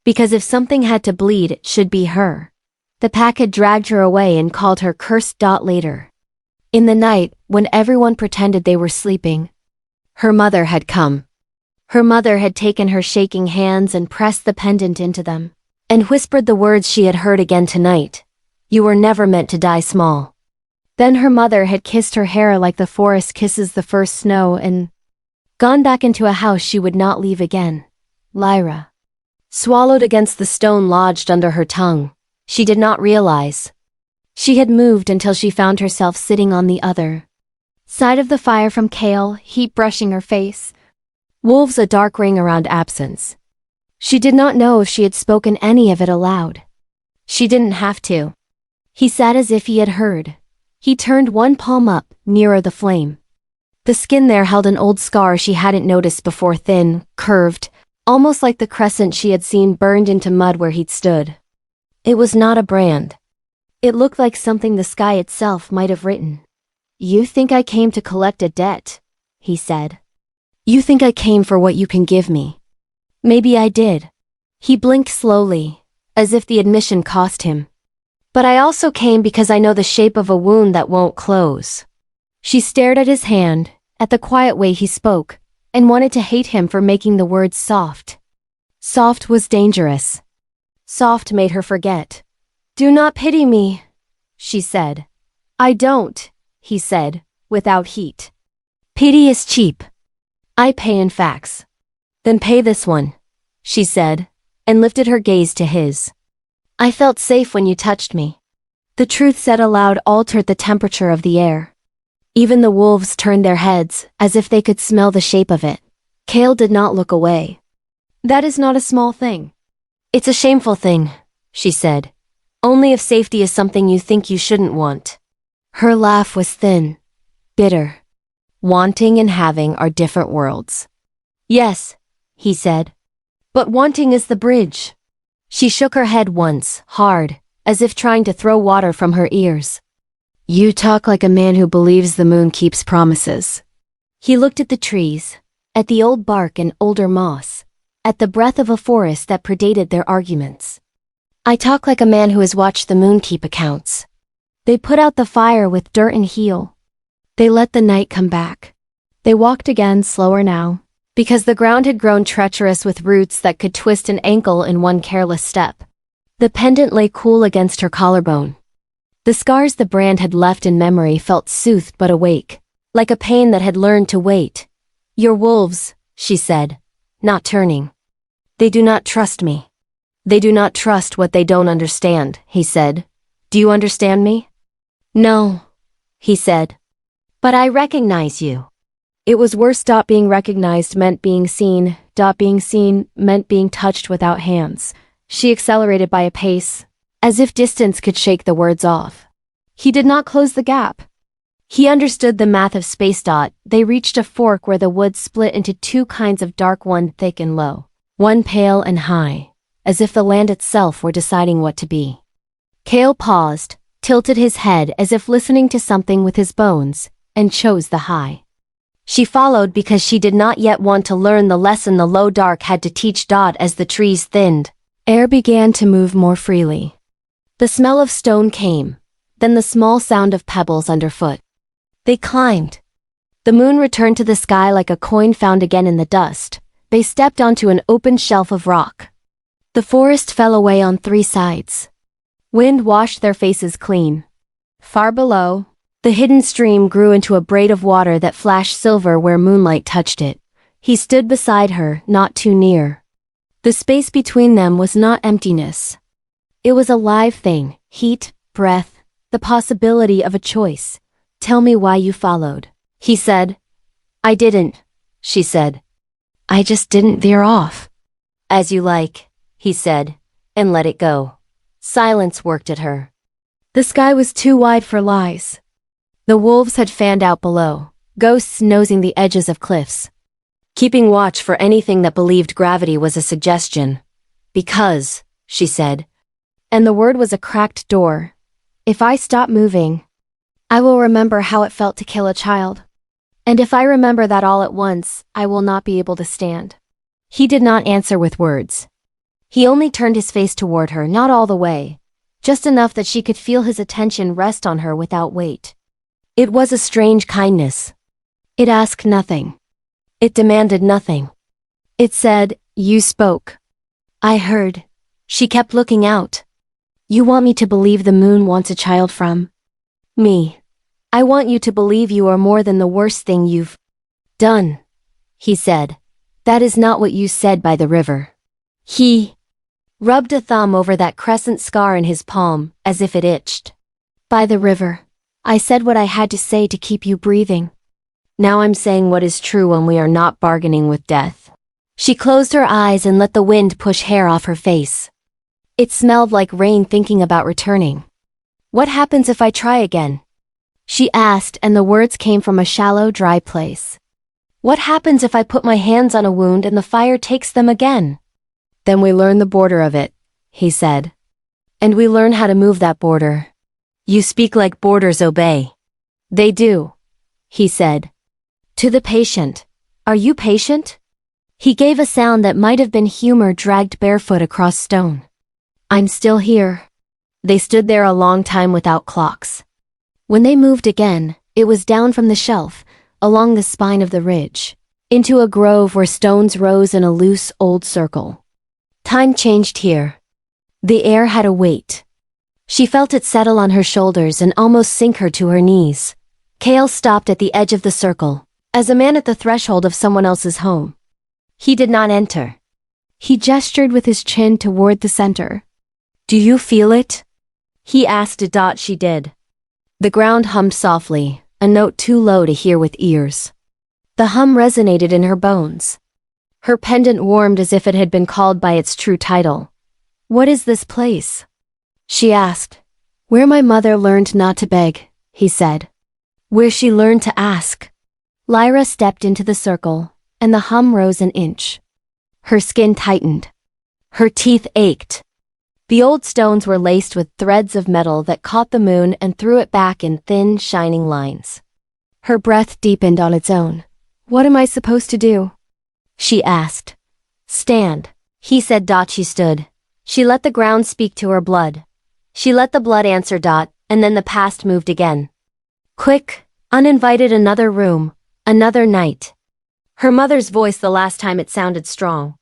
Because if something had to bleed, it should be her. The pack had dragged her away and called her cursed. Later. In the night, when everyone pretended they were sleeping, her mother had come. Her mother had taken her shaking hands and pressed the pendant into them, and whispered the words she had heard again tonight. "You were never meant to die small." Then her mother had kissed her hair like the forest kisses the first snow and gone back into a house she would not leave again. Lyra swallowed against the stone lodged under her tongue. She did not realize. She had moved until she found herself sitting on the other side of the fire from Kale, heat brushing her face. Wolves, a dark ring around absence. She did not know if she had spoken any of it aloud. She didn't have to. He sat as if he had heard. He turned one palm up, nearer the flame. The skin there held an old scar she hadn't noticed before, thin, curved, almost like the crescent she had seen burned into mud where he'd stood. It was not a brand. It looked like something the sky itself might have written. "You think I came to collect a debt," he said. "You think I came for what you can give me. Maybe I did." He blinked slowly, as if the admission cost him. "But I also came because I know the shape of a wound that won't close." She stared at his hand, at the quiet way he spoke, and wanted to hate him for making the words soft. Soft was dangerous. Soft made her forget. "Do not pity me," she said. "I don't," he said, without heat. "Pity is cheap. I pay in facts." "Then pay this one," she said, and lifted her gaze to his. "I felt safe when you touched me." The truth said aloud altered the temperature of the air. Even the wolves turned their heads, as if they could smell the shape of it. Kale did not look away. "That is not a small thing." "It's a shameful thing," she said. "Only if safety is something you think you shouldn't want." Her laugh was thin, bitter. "Wanting and having are different worlds." "Yes," he said. "But wanting is the bridge." She shook her head once, hard, as if trying to throw water from her ears. "You talk like a man who believes the moon keeps promises." He looked at the trees, at the old bark and older moss, at the breath of a forest that predated their arguments. "I talk like a man who has watched the moon keep accounts. They put out the fire with dirt and heal. They let the night come back." They walked again, slower now, because the ground had grown treacherous with roots that could twist an ankle in one careless step. The pendant lay cool against her collarbone. The scars the brand had left in memory felt soothed but awake, like a pain that had learned to wait. Your wolves, she said, not turning. They do not trust me. They do not trust what they don't understand, he said. Do you understand me? No, he said. But I recognize you. It was worse. Being recognized meant being seen. Being seen meant being touched without hands. She accelerated by a pace, as if distance could shake the words off. He did not close the gap. He understood the math of space. They reached a fork where the woods split into two kinds of dark, one thick and low, one pale and high, as if the land itself were deciding what to be. Kale paused, tilted his head as if listening to something with his bones, and chose the high. She followed because she did not yet want to learn the lesson the low dark had to teach. As the trees thinned, air began to move more freely. The smell of stone came, then the small sound of pebbles underfoot. They climbed. The moon returned to the sky like a coin found again in the dust. They stepped onto an open shelf of rock. The forest fell away on three sides. Wind washed their faces clean. Far below, the hidden stream grew into a braid of water that flashed silver where moonlight touched it. He stood beside her, not too near. The space between them was not emptiness. It was a live thing, heat, breath, the possibility of a choice. Tell me why you followed, he said. I didn't, she said. I just didn't veer off. As you like, he said, and let it go. Silence worked at her. The sky was too wide for lies. The wolves had fanned out below, ghosts nosing the edges of cliffs, keeping watch for anything that believed gravity was a suggestion. Because, she said, and the word was a cracked door. If I stop moving, I will remember how it felt to kill a child. And if I remember that all at once, I will not be able to stand. He did not answer with words. He only turned his face toward her, not all the way, just enough that she could feel his attention rest on her without weight. It was a strange kindness. It asked nothing. It demanded nothing. It said, you spoke. I heard. She kept looking out. You want me to believe the moon wants a child from me. I want you to believe you are more than the worst thing you've done, he said. That is not what you said by the river. He rubbed a thumb over that crescent scar in his palm, as if it itched. By the river. I said what I had to say to keep you breathing. Now I'm saying what is true when we are not bargaining with death. She closed her eyes and let the wind push hair off her face. It smelled like rain thinking about returning. What happens if I try again? She asked, and the words came from a shallow, dry place. What happens if I put my hands on a wound and the fire takes them again? Then we learn the border of it, he said. And we learn how to move that border. You speak like borders obey. They do, he said. To the patient. Are you patient? He gave a sound that might have been humor dragged barefoot across stone. I'm still here. They stood there a long time without clocks. When they moved again, it was down from the shelf, along the spine of the ridge, into a grove where stones rose in a loose, old circle. Time changed here. The air had a weight. She felt it settle on her shoulders and almost sink her to her knees. Kale stopped at the edge of the circle, as a man at the threshold of someone else's home. He did not enter. He gestured with his chin toward the center. Do you feel it? He asked. She did. The ground hummed softly, a note too low to hear with ears. The hum resonated in her bones. Her pendant warmed as if it had been called by its true title. What is this place? She asked. Where my mother learned not to beg, he said. Where she learned to ask. Lyra stepped into the circle, and the hum rose an inch. Her skin tightened. Her teeth ached. The old stones were laced with threads of metal that caught the moon and threw it back in thin, shining lines. Her breath deepened on its own. What am I supposed to do? She asked. Stand, he said. She stood. She let the ground speak to her blood. She let the blood answer. And then the past moved again. Quick, uninvited, another room, another night. Her mother's voice, the last time it sounded strong.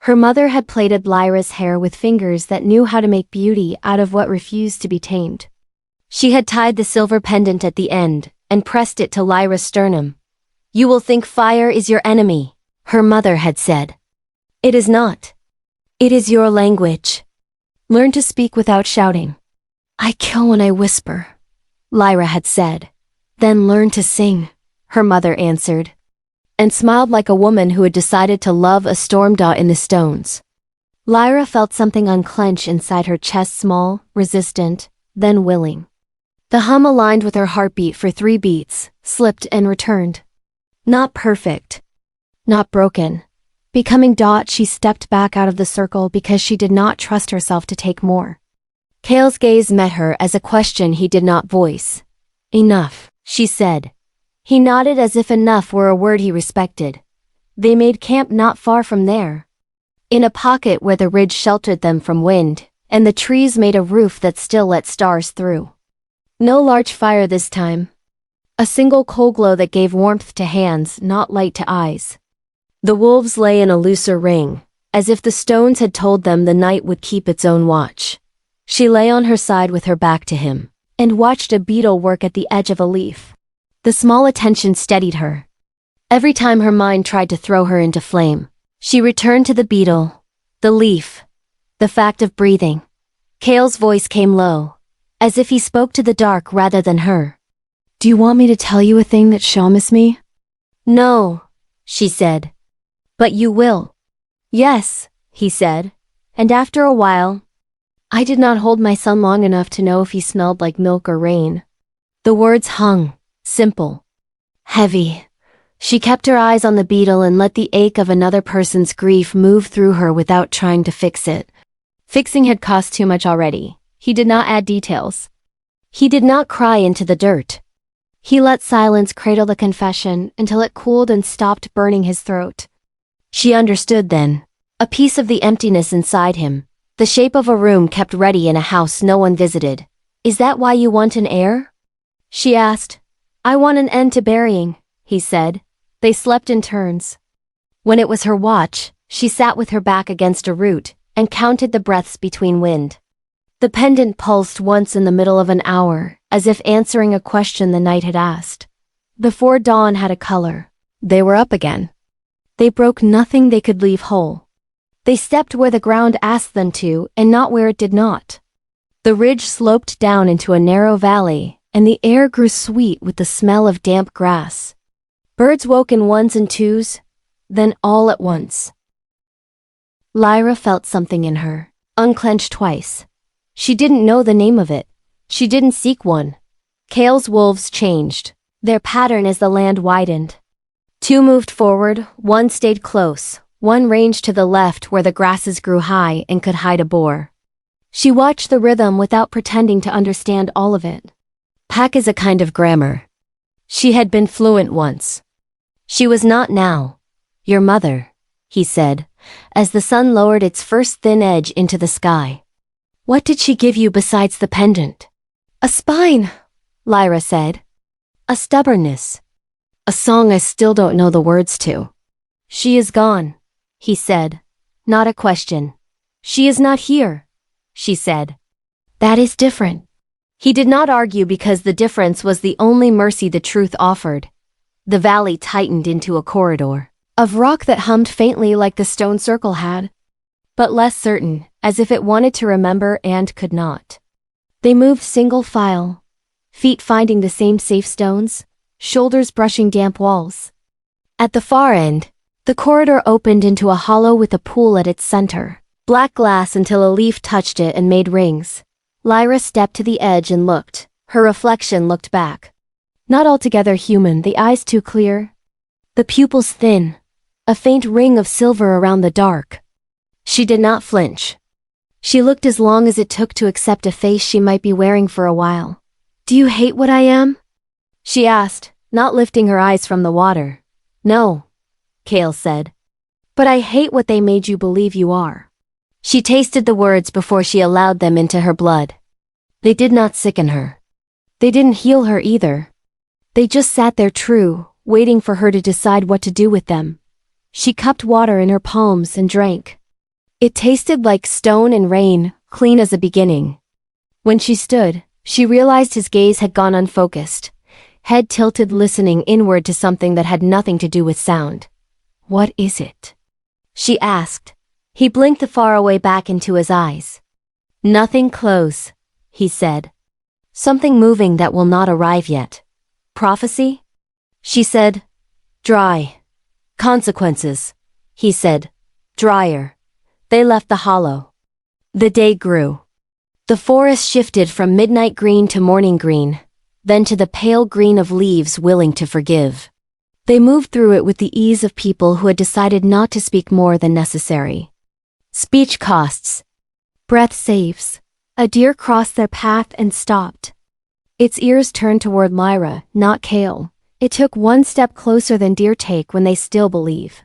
Her mother had plaited Lyra's hair with fingers that knew how to make beauty out of what refused to be tamed. She had tied the silver pendant at the end and pressed it to Lyra's sternum. You will think fire is your enemy, her mother had said. It is not. It is your language. Learn to speak without shouting. I kill when I whisper, Lyra had said. Then learn to sing, her mother answered, and smiled like a woman who had decided to love a storm dot in the stones. Lyra felt something unclench inside her chest, small, resistant, then willing. The hum aligned with her heartbeat for 3 beats, slipped and returned. Not perfect. Not broken. Becoming dot, she stepped back out of the circle because she did not trust herself to take more. Kale's gaze met her as a question he did not voice. Enough, she said. He nodded as if enough were a word he respected. They made camp not far from there, in a pocket where the ridge sheltered them from wind, and the trees made a roof that still let stars through. No large fire this time. A single coal glow that gave warmth to hands, not light to eyes. The wolves lay in a looser ring, as if the stones had told them the night would keep its own watch. She lay on her side with her back to him, and watched a beetle work at the edge of a leaf. The small attention steadied her. Every time her mind tried to throw her into flame, she returned to the beetle, the leaf, the fact of breathing. Kale's voice came low, as if he spoke to the dark rather than her. Do you want me to tell you a thing that shamus me? No, she said. But you will. Yes, he said, and after a while, I did not hold my son long enough to know if he smelled like milk or rain. The words hung, simple, heavy. She kept her eyes on the beetle and let the ache of another person's grief move through her without trying to fix it. Fixing had cost too much already. He did not add details. He did not cry into the dirt. He let silence cradle the confession until it cooled and stopped burning his throat. She understood then. A piece of the emptiness inside him, the shape of a room kept ready in a house no one visited. Is that why you want an heir? She asked. I want an end to burying, he said. They slept in turns. When it was her watch, she sat with her back against a root and counted the breaths between wind. The pendant pulsed once in the middle of an hour, as if answering a question the night had asked. Before dawn had a color. They were up again. They broke nothing they could leave whole. They stepped where the ground asked them to and not where it did not. The ridge sloped down into a narrow valley, and the air grew sweet with the smell of damp grass. Birds woke in ones and twos, then all at once. Lyra felt something in her, unclenched twice. She didn't know the name of it. She didn't seek one. Kale's wolves changed, their pattern as the land widened. 2 moved forward, 1 stayed close, 1 ranged to the left where the grasses grew high and could hide a boar. She watched the rhythm without pretending to understand all of it. Pack is a kind of grammar. She had been fluent once. She was not now. Your mother, he said, as the sun lowered its first thin edge into the sky. What did she give you besides the pendant? A spine, Lyra said. A stubbornness. A song I still don't know the words to. She is gone, he said. Not a question. She is not here, she said. That is different. He did not argue because the difference was the only mercy the truth offered. The valley tightened into a corridor of rock that hummed faintly like the stone circle had, but less certain, as if it wanted to remember and could not. They moved single file, feet finding the same safe stones, shoulders brushing damp walls. At the far end, the corridor opened into a hollow with a pool at its center, black glass until a leaf touched it and made rings. Lyra stepped to the edge and looked. Her reflection looked back. Not altogether human, the eyes too clear. The pupils thin, a faint ring of silver around the dark. She did not flinch. She looked as long as it took to accept a face she might be wearing for a while. Do you hate what I am? She asked, not lifting her eyes from the water. No, Kale said. But I hate what they made you believe you are. She tasted the words before she allowed them into her blood. They did not sicken her. They didn't heal her either. They just sat there true, waiting for her to decide what to do with them. She cupped water in her palms and drank. It tasted like stone and rain, clean as a beginning. When she stood, she realized his gaze had gone unfocused. head tilted, listening inward to something that had nothing to do with sound. "What is it?" she asked. He blinked the faraway back into his eyes. "Nothing close," he said. "Something moving that will not arrive yet." "Prophecy?" she said. "Dry. Consequences," he said. "Drier." They left the hollow. The day grew. The forest shifted from midnight green to morning green, then to the pale green of leaves willing to forgive. They moved through it with the ease of people who had decided not to speak more than necessary. Speech costs. Breath saves. A deer crossed their path and stopped. Its ears turned toward Lyra, not Kale. It took one step closer than deer take when they still believe.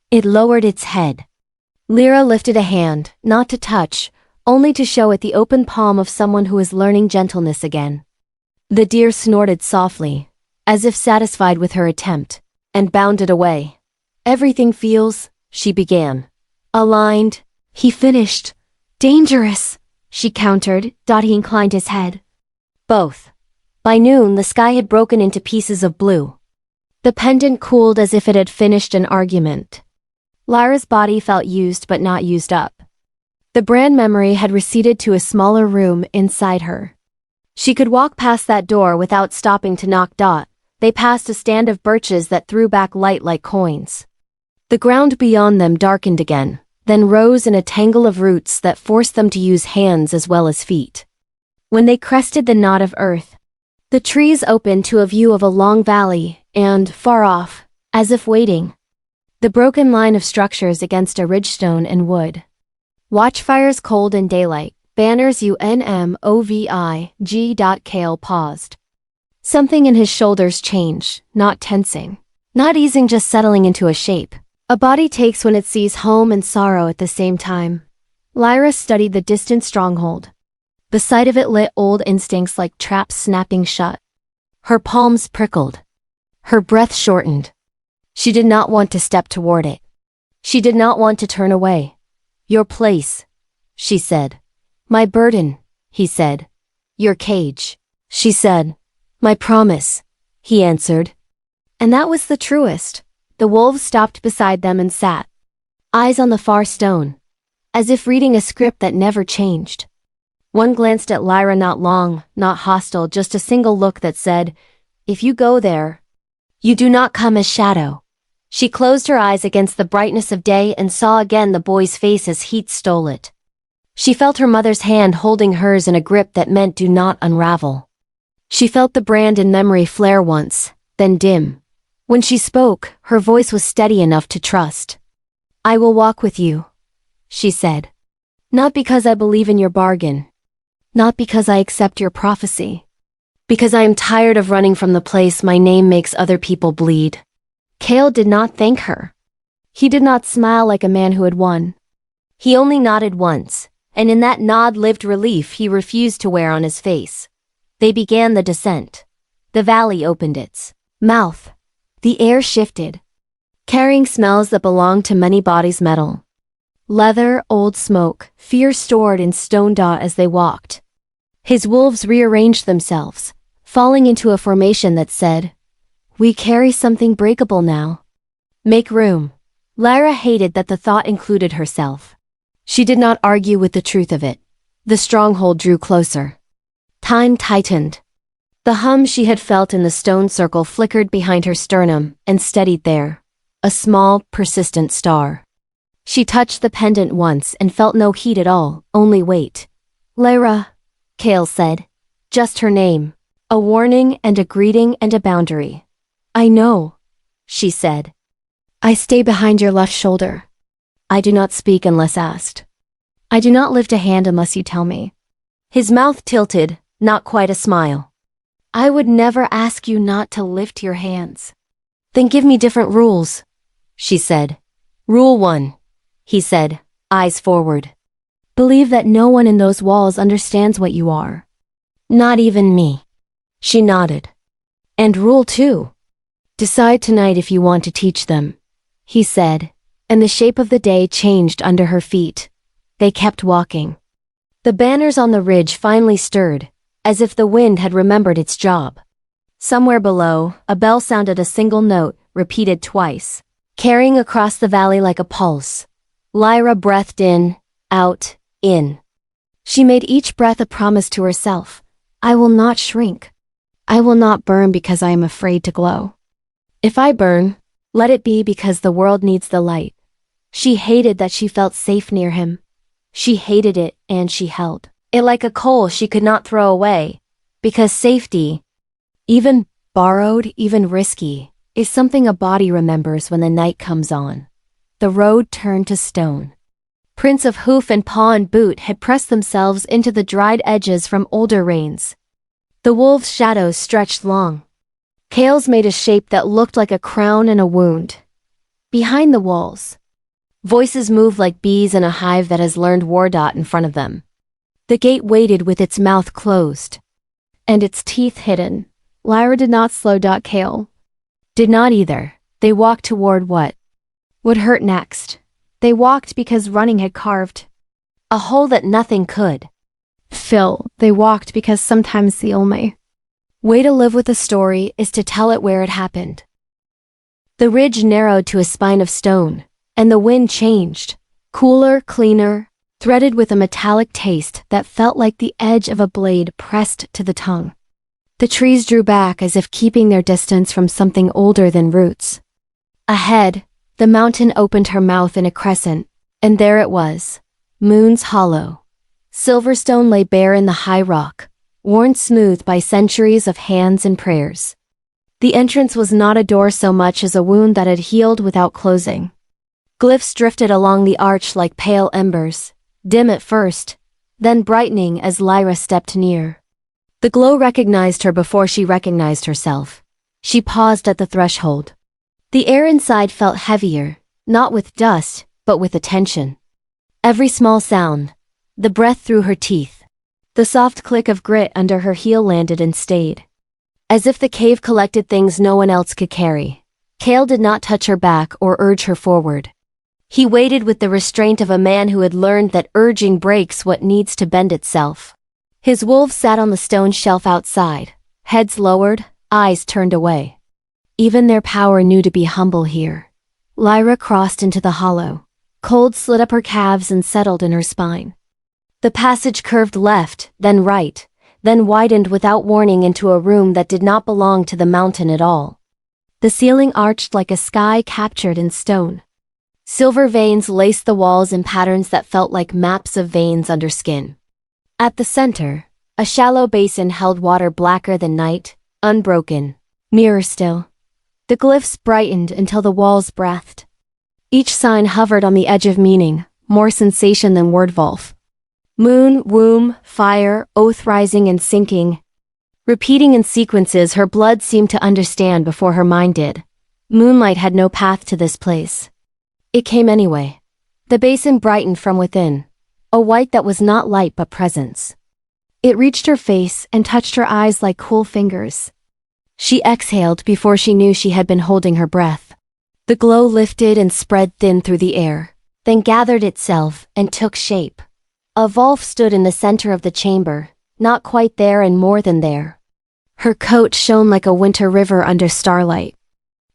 It lowered its head. Lyra lifted a hand, not to touch, only to show it the open palm of someone who is learning gentleness again. The deer snorted softly, as if satisfied with her attempt, and bounded away. "Everything feels," she began. "Aligned," he finished. "Dangerous," she countered. He inclined his head. "Both." By noon, the sky had broken into pieces of blue. The pendant cooled as if it had finished an argument. Lyra's body felt used but not used up. The brand memory had receded to a smaller room inside her. She could walk past that door without stopping to knock. They passed a stand of birches that threw back light like coins. The ground beyond them darkened again, then rose in a tangle of roots that forced them to use hands as well as feet. When they crested the knot of earth, the trees opened to a view of a long valley, and, far off, as if waiting, the broken line of structures against a ridgestone and wood. Watchfires cold in daylight, banners UNMOVIG. Kale paused. Something in his shoulders changed, not tensing, not easing, just settling into a shape. A body takes when it sees home and sorrow at the same time. Lyra studied the distant stronghold. The sight of it lit old instincts like traps snapping shut. Her palms prickled. Her breath shortened. She did not want to step toward it. She did not want to turn away. "Your place," she said. "My burden," he said. "Your cage," she said. "My promise," he answered. And that was the truest. The wolves stopped beside them and sat, eyes on the far stone, as if reading a script that never changed. One glanced at Lyra, not long, not hostile, just a single look that said, "If you go there, you do not come as shadow." She closed her eyes against the brightness of day and saw again the boy's face as heat stole it. She felt her mother's hand holding hers in a grip that meant do not unravel. She felt the brand in memory flare once, then dim. When she spoke, her voice was steady enough to trust. "I will walk with you," she said. "Not because I believe in your bargain. Not because I accept your prophecy. Because I am tired of running from the place my name makes other people bleed." Kale did not thank her. He did not smile like a man who had won. He only nodded once, and in that nod lived relief he refused to wear on his face. They began the descent. The valley opened its mouth. The air shifted, carrying smells that belonged to many bodies: metal, leather, old smoke, fear stored in stone. As they walked, his wolves rearranged themselves, falling into a formation that said, "We carry something breakable now. Make room." Lyra hated that the thought included herself. She did not argue with the truth of it. The stronghold drew closer. Time tightened. The hum she had felt in the stone circle flickered behind her sternum and steadied there, a small, persistent star. She touched the pendant once and felt no heat at all, only weight. "Lyra," Kale said. Just her name. A warning and a greeting and a boundary. "I know," she said. "I stay behind your left shoulder. I do not speak unless asked. I do not lift a hand unless you tell me." His mouth tilted, not quite a smile. "I would never ask you not to lift your hands." "Then give me different rules," she said. "Rule 1, he said, eyes forward. "Believe that no one in those walls understands what you are. Not even me." She nodded. "And Rule 2, decide tonight if you want to teach them," he said, and the shape of the day changed under her feet. They kept walking. The banners on the ridge finally stirred, as if the wind had remembered its job. Somewhere below, a bell sounded a single note, repeated twice, carrying across the valley like a pulse. Lyra breathed in, out, in. She made each breath a promise to herself. I will not shrink. I will not burn because I am afraid to glow. If I burn, let it be because the world needs the light. She hated that she felt safe near him. She hated it, and she held it like a coal she could not throw away, because safety, even borrowed, even risky, is something a body remembers when the night comes on. The road turned to stone. Prints of hoof and paw and boot had pressed themselves into the dried edges from older rains. The wolves' shadows stretched long. Tails made a shape that looked like a crown and a wound. Behind the walls, voices moved like bees in a hive that has learned Wardot in front of them. The gate waited with its mouth closed and its teeth hidden. Lyra did not slow. Kale did not either. They walked toward what would hurt next. They walked because running had carved a hole that nothing could fill. They walked because sometimes the only way to live with a story is to tell it where it happened. The ridge narrowed to a spine of stone, and the wind changed, cooler, cleaner, threaded with a metallic taste that felt like the edge of a blade pressed to the tongue. The trees drew back as if keeping their distance from something older than roots. Ahead, the mountain opened her mouth in a crescent, and there it was, Moon's Hollow. Silverstone lay bare in the high rock, worn smooth by centuries of hands and prayers. The entrance was not a door so much as a wound that had healed without closing. Glyphs drifted along the arch like pale embers, dim at first, then brightening as Lyra stepped near. The glow recognized her before she recognized herself. She paused at the threshold. The air inside felt heavier, not with dust, but with attention. Every small sound, the breath through her teeth, the soft click of grit under her heel landed and stayed. As if the cave collected things no one else could carry. Kale did not touch her back or urge her forward. He waited with the restraint of a man who had learned that urging breaks what needs to bend itself. His wolves sat on the stone shelf outside, heads lowered, eyes turned away. Even their power knew to be humble here. Lyra crossed into the hollow. Cold slid up her calves and settled in her spine. The passage curved left, then right, then widened without warning into a room that did not belong to the mountain at all. The ceiling arched like a sky captured in stone. Silver veins laced the walls in patterns that felt like maps of veins under skin. At the center, a shallow basin held water blacker than night, unbroken, mirror still. The glyphs brightened until the walls breathed. Each sign hovered on the edge of meaning, more sensation than Werewolf. Moon, womb, fire, oath rising and sinking. Repeating in sequences her blood seemed to understand before her mind did. Moonlight had no path to this place. It came anyway. The basin brightened from within, a white that was not light but presence. It reached her face and touched her eyes like cool fingers. She exhaled before she knew she had been holding her breath. The glow lifted and spread thin through the air, then gathered itself and took shape. A wolf stood in the center of the chamber, not quite there and more than there. Her coat shone like a winter river under starlight.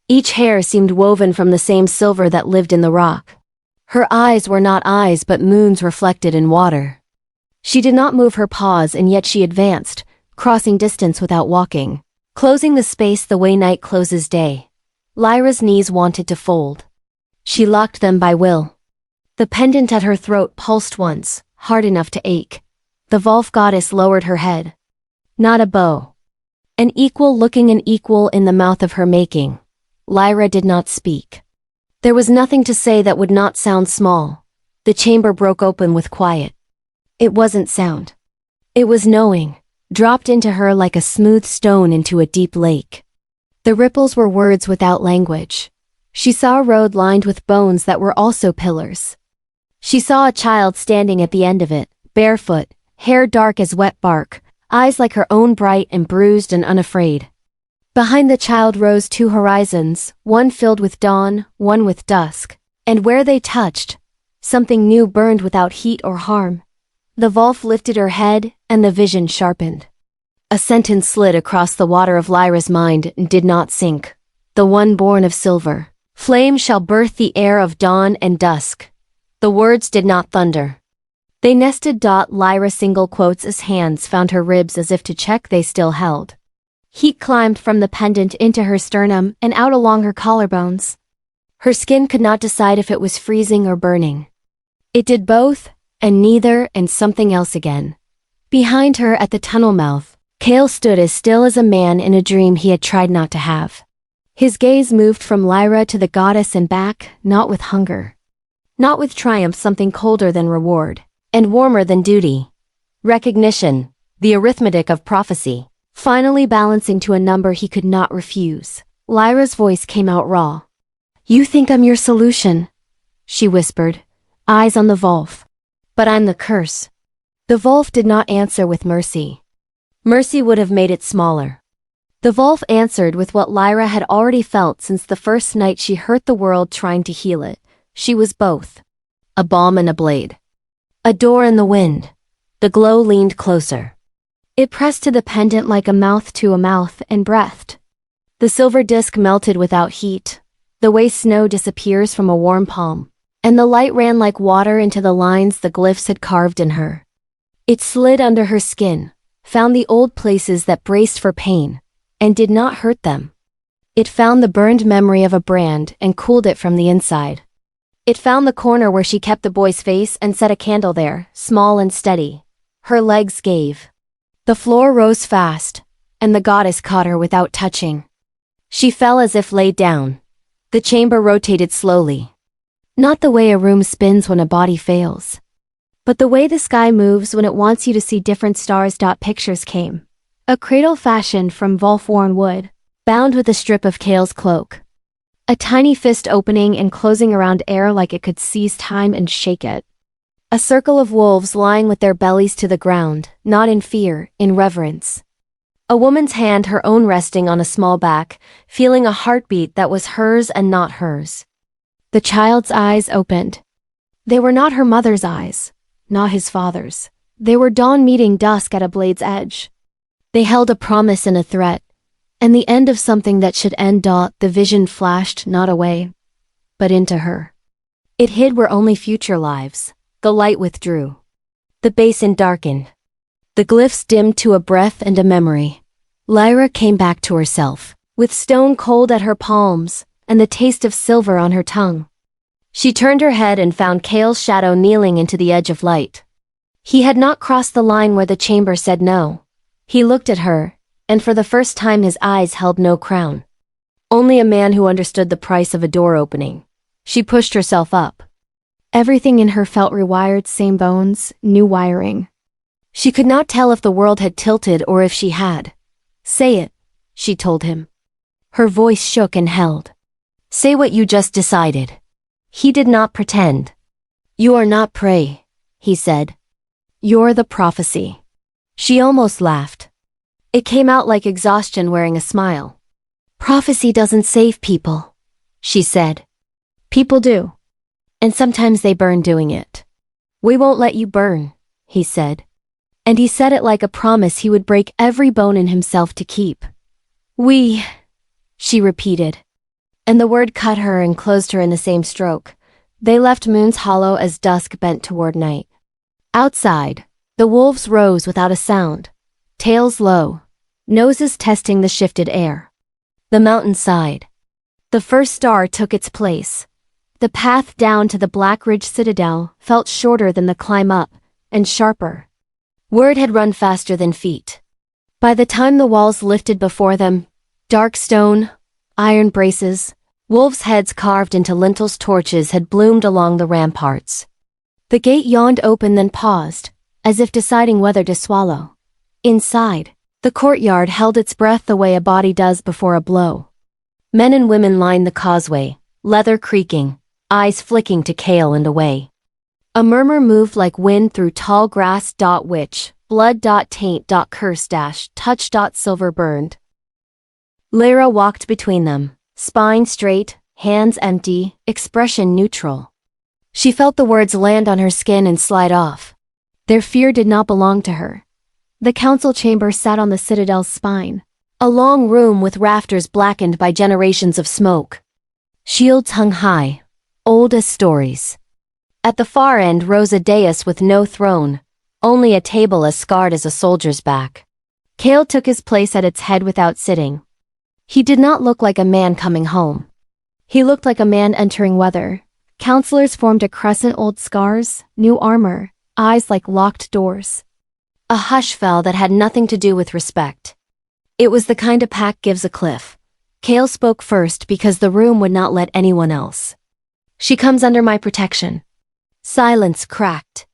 Each hair seemed woven from the same silver that lived in the rock. Her eyes were not eyes but moons reflected in water. She did not move her paws and yet she advanced, crossing distance without walking, closing the space the way night closes day. Lyra's knees wanted to fold. She locked them by will. The pendant at her throat pulsed once, hard enough to ache. The Wolf goddess lowered her head. Not a bow. An equal looking an equal in the mouth of her making. Lyra did not speak. There was nothing to say that would not sound small. The chamber broke open with quiet. It wasn't sound. It was knowing, dropped into her like a smooth stone into a deep lake. The ripples were words without language. She saw a road lined with bones that were also pillars. She saw a child standing at the end of it, barefoot, hair dark as wet bark, eyes like her own bright and bruised and unafraid. Behind the child rose two horizons, one filled with dawn, one with dusk, and where they touched, something new burned without heat or harm. The Wolf lifted her head, and the vision sharpened. A sentence slid across the water of Lyra's mind and did not sink. The one born of silver. Flame shall birth the heir of dawn and dusk. The words did not thunder. They nested. Lyra single quotes as hands found her ribs as if to check they still held. Heat climbed from the pendant into her sternum and out along her collarbones. Her skin could not decide if it was freezing or burning. It did both, and neither, and something else again. Behind her at the tunnel mouth, Cale stood as still as a man in a dream he had tried not to have. His gaze moved from Lyra to the goddess and back, not with hunger. Not with triumph, something colder than reward, and warmer than duty. Recognition, the arithmetic of prophecy, finally balancing to a number he could not refuse. Lyra's voice came out raw. "You think I'm your solution," she whispered, eyes on the Wolf. "But I'm the curse." The Wolf did not answer with mercy. Mercy would have made it smaller. The Wolf answered with what Lyra had already felt since the first night she hurt the world trying to heal it. She was both. A balm and a blade. A door in the wind. The glow leaned closer. It pressed to the pendant like a mouth to a mouth and breathed. The silver disc melted without heat, the way snow disappears from a warm palm, and the light ran like water into the lines the glyphs had carved in her. It slid under her skin, found the old places that braced for pain, and did not hurt them. It found the burned memory of a brand and cooled it from the inside. It found the corner where she kept the boy's face and set a candle there, small and steady. Her legs gave. The floor rose fast, and the goddess caught her without touching. She fell as if laid down. The chamber rotated slowly. Not the way a room spins when a body fails, but the way the sky moves when it wants you to see different stars. Pictures came. A cradle fashioned from wolf-worn wood, bound with a strip of Cale's cloak. A tiny fist opening and closing around air like it could seize time and shake it. A circle of wolves lying with their bellies to the ground, not in fear, in reverence. A woman's hand, her own, resting on a small back, feeling a heartbeat that was hers and not hers. The child's eyes opened. They were not her mother's eyes, not his father's. They were dawn meeting dusk at a blade's edge. They held a promise and a threat, and the end of something that should end. The vision flashed not away, but into her. It hid where only future lives. The light withdrew. The basin darkened. The glyphs dimmed to a breath and a memory. Lyra came back to herself, with stone cold at her palms, and the taste of silver on her tongue. She turned her head and found Cale's shadow kneeling into the edge of light. He had not crossed the line where the chamber said no. He looked at her, and for the first time his eyes held no crown. Only a man who understood the price of a door opening. She pushed herself up. Everything in her felt rewired, same bones, new wiring. She could not tell if the world had tilted or if she had. "Say it," she told him. Her voice shook and held. "Say what you just decided." He did not pretend. "You are not prey," he said. "You're the prophecy." She almost laughed. It came out like exhaustion wearing a smile. "Prophecy doesn't save people," she said. "People do. And sometimes they burn doing it." "We won't let you burn," he said. And he said it like a promise he would break every bone in himself to keep. "We," she repeated. And the word cut her and closed her in the same stroke. They left Moon's Hollow as dusk bent toward night. Outside, the wolves rose without a sound, tails low, noses testing the shifted air. The mountain sighed. The first star took its place. The path down to the Black Ridge Citadel felt shorter than the climb up, and sharper. Word had run faster than feet. By the time the walls lifted before them, dark stone, iron braces, wolves' heads carved into lintels, torches had bloomed along the ramparts. The gate yawned open then paused, as if deciding whether to swallow. Inside, the courtyard held its breath the way a body does before a blow. Men and women lined the causeway, leather creaking, eyes flicking to Cale and away. A murmur moved like wind through tall grass. Witch, blood. Taint. Curse. Touch. Silver burned. Lyra walked between them, spine straight, hands empty, expression neutral. She felt the words land on her skin and slide off. Their fear did not belong to her. The council chamber sat on the citadel's spine. A long room with rafters blackened by generations of smoke. Shields hung high, old as stories. At the far end rose a dais with no throne, only a table as scarred as a soldier's back. Cale took his place at its head without sitting. He did not look like a man coming home. He looked like a man entering weather. Counselors formed a crescent, old scars, new armor, eyes like locked doors. A hush fell that had nothing to do with respect. It was the kind a pack gives a cliff. Cale spoke first because the room would not let anyone else. She comes under my protection. Silence cracked.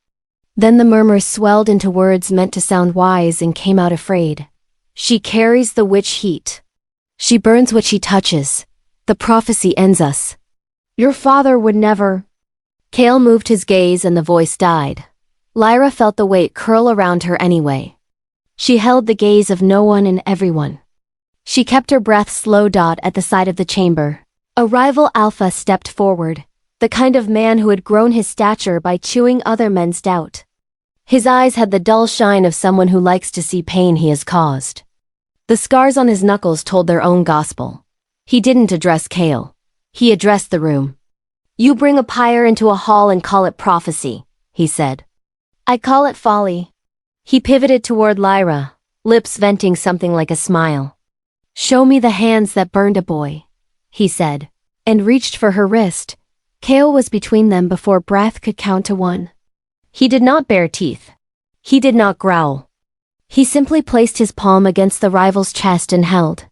Then the murmurs swelled into words meant to sound wise and came out afraid. She carries the witch heat. She burns what she touches. The prophecy ends us. Your father would never. Cale moved his gaze and the voice died. Lyra felt the weight curl around her anyway. She held the gaze of no one and everyone. She kept her breath slow. At the side of the chamber, a rival alpha stepped forward, the kind of man who had grown his stature by chewing other men's doubt. His eyes had the dull shine of someone who likes to see pain he has caused. The scars on his knuckles told their own gospel. He didn't address Cale. He addressed the room. You bring a pyre into a hall and call it prophecy, he said. I call it folly. He pivoted toward Lyra, lips venting something like a smile. Show me the hands that burned a boy, he said, and reached for her wrist. Cale was between them before breath could count to one. He did not bare teeth. He did not growl. He simply placed his palm against the rival's chest and held.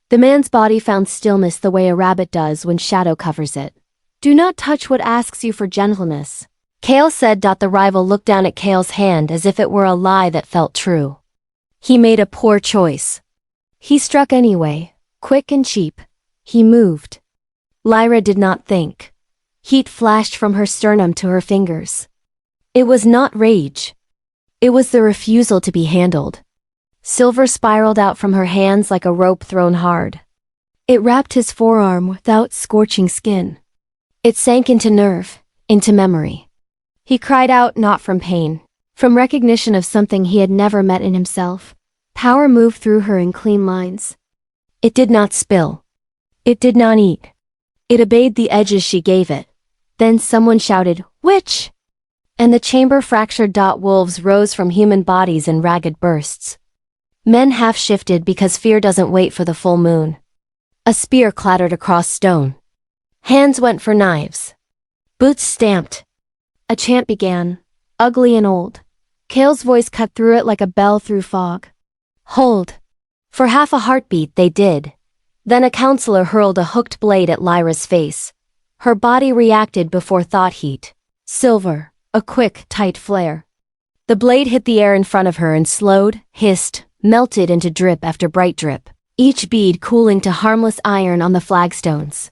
The man's body found stillness the way a rabbit does when shadow covers it. Do not touch what asks you for gentleness, Cale said. The rival looked down at Cale's hand as if it were a lie that felt true. He made a poor choice. He struck anyway, quick and cheap. He moved. Lyra did not think. Heat flashed from her sternum to her fingers. It was not rage. It was the refusal to be handled. Silver spiraled out from her hands like a rope thrown hard. It wrapped his forearm without scorching skin. It sank into nerve, into memory. He cried out not from pain, from recognition of something he had never met in himself. Power moved through her in clean lines. It did not spill. It did not eat. It obeyed the edges she gave it. Then someone shouted, "Witch!" And the chamber fractured. Wolves rose from human bodies in ragged bursts. Men half-shifted because fear doesn't wait for the full moon. A spear clattered across stone. Hands went for knives. Boots stamped. A chant began, ugly and old. Cale's voice cut through it like a bell through fog. Hold. For half a heartbeat they did. Then a counselor hurled a hooked blade at Lyra's face. Her body reacted before thought. Heat. Silver, a quick, tight flare. The blade hit the air in front of her and slowed, hissed, melted into drip after bright drip, each bead cooling to harmless iron on the flagstones.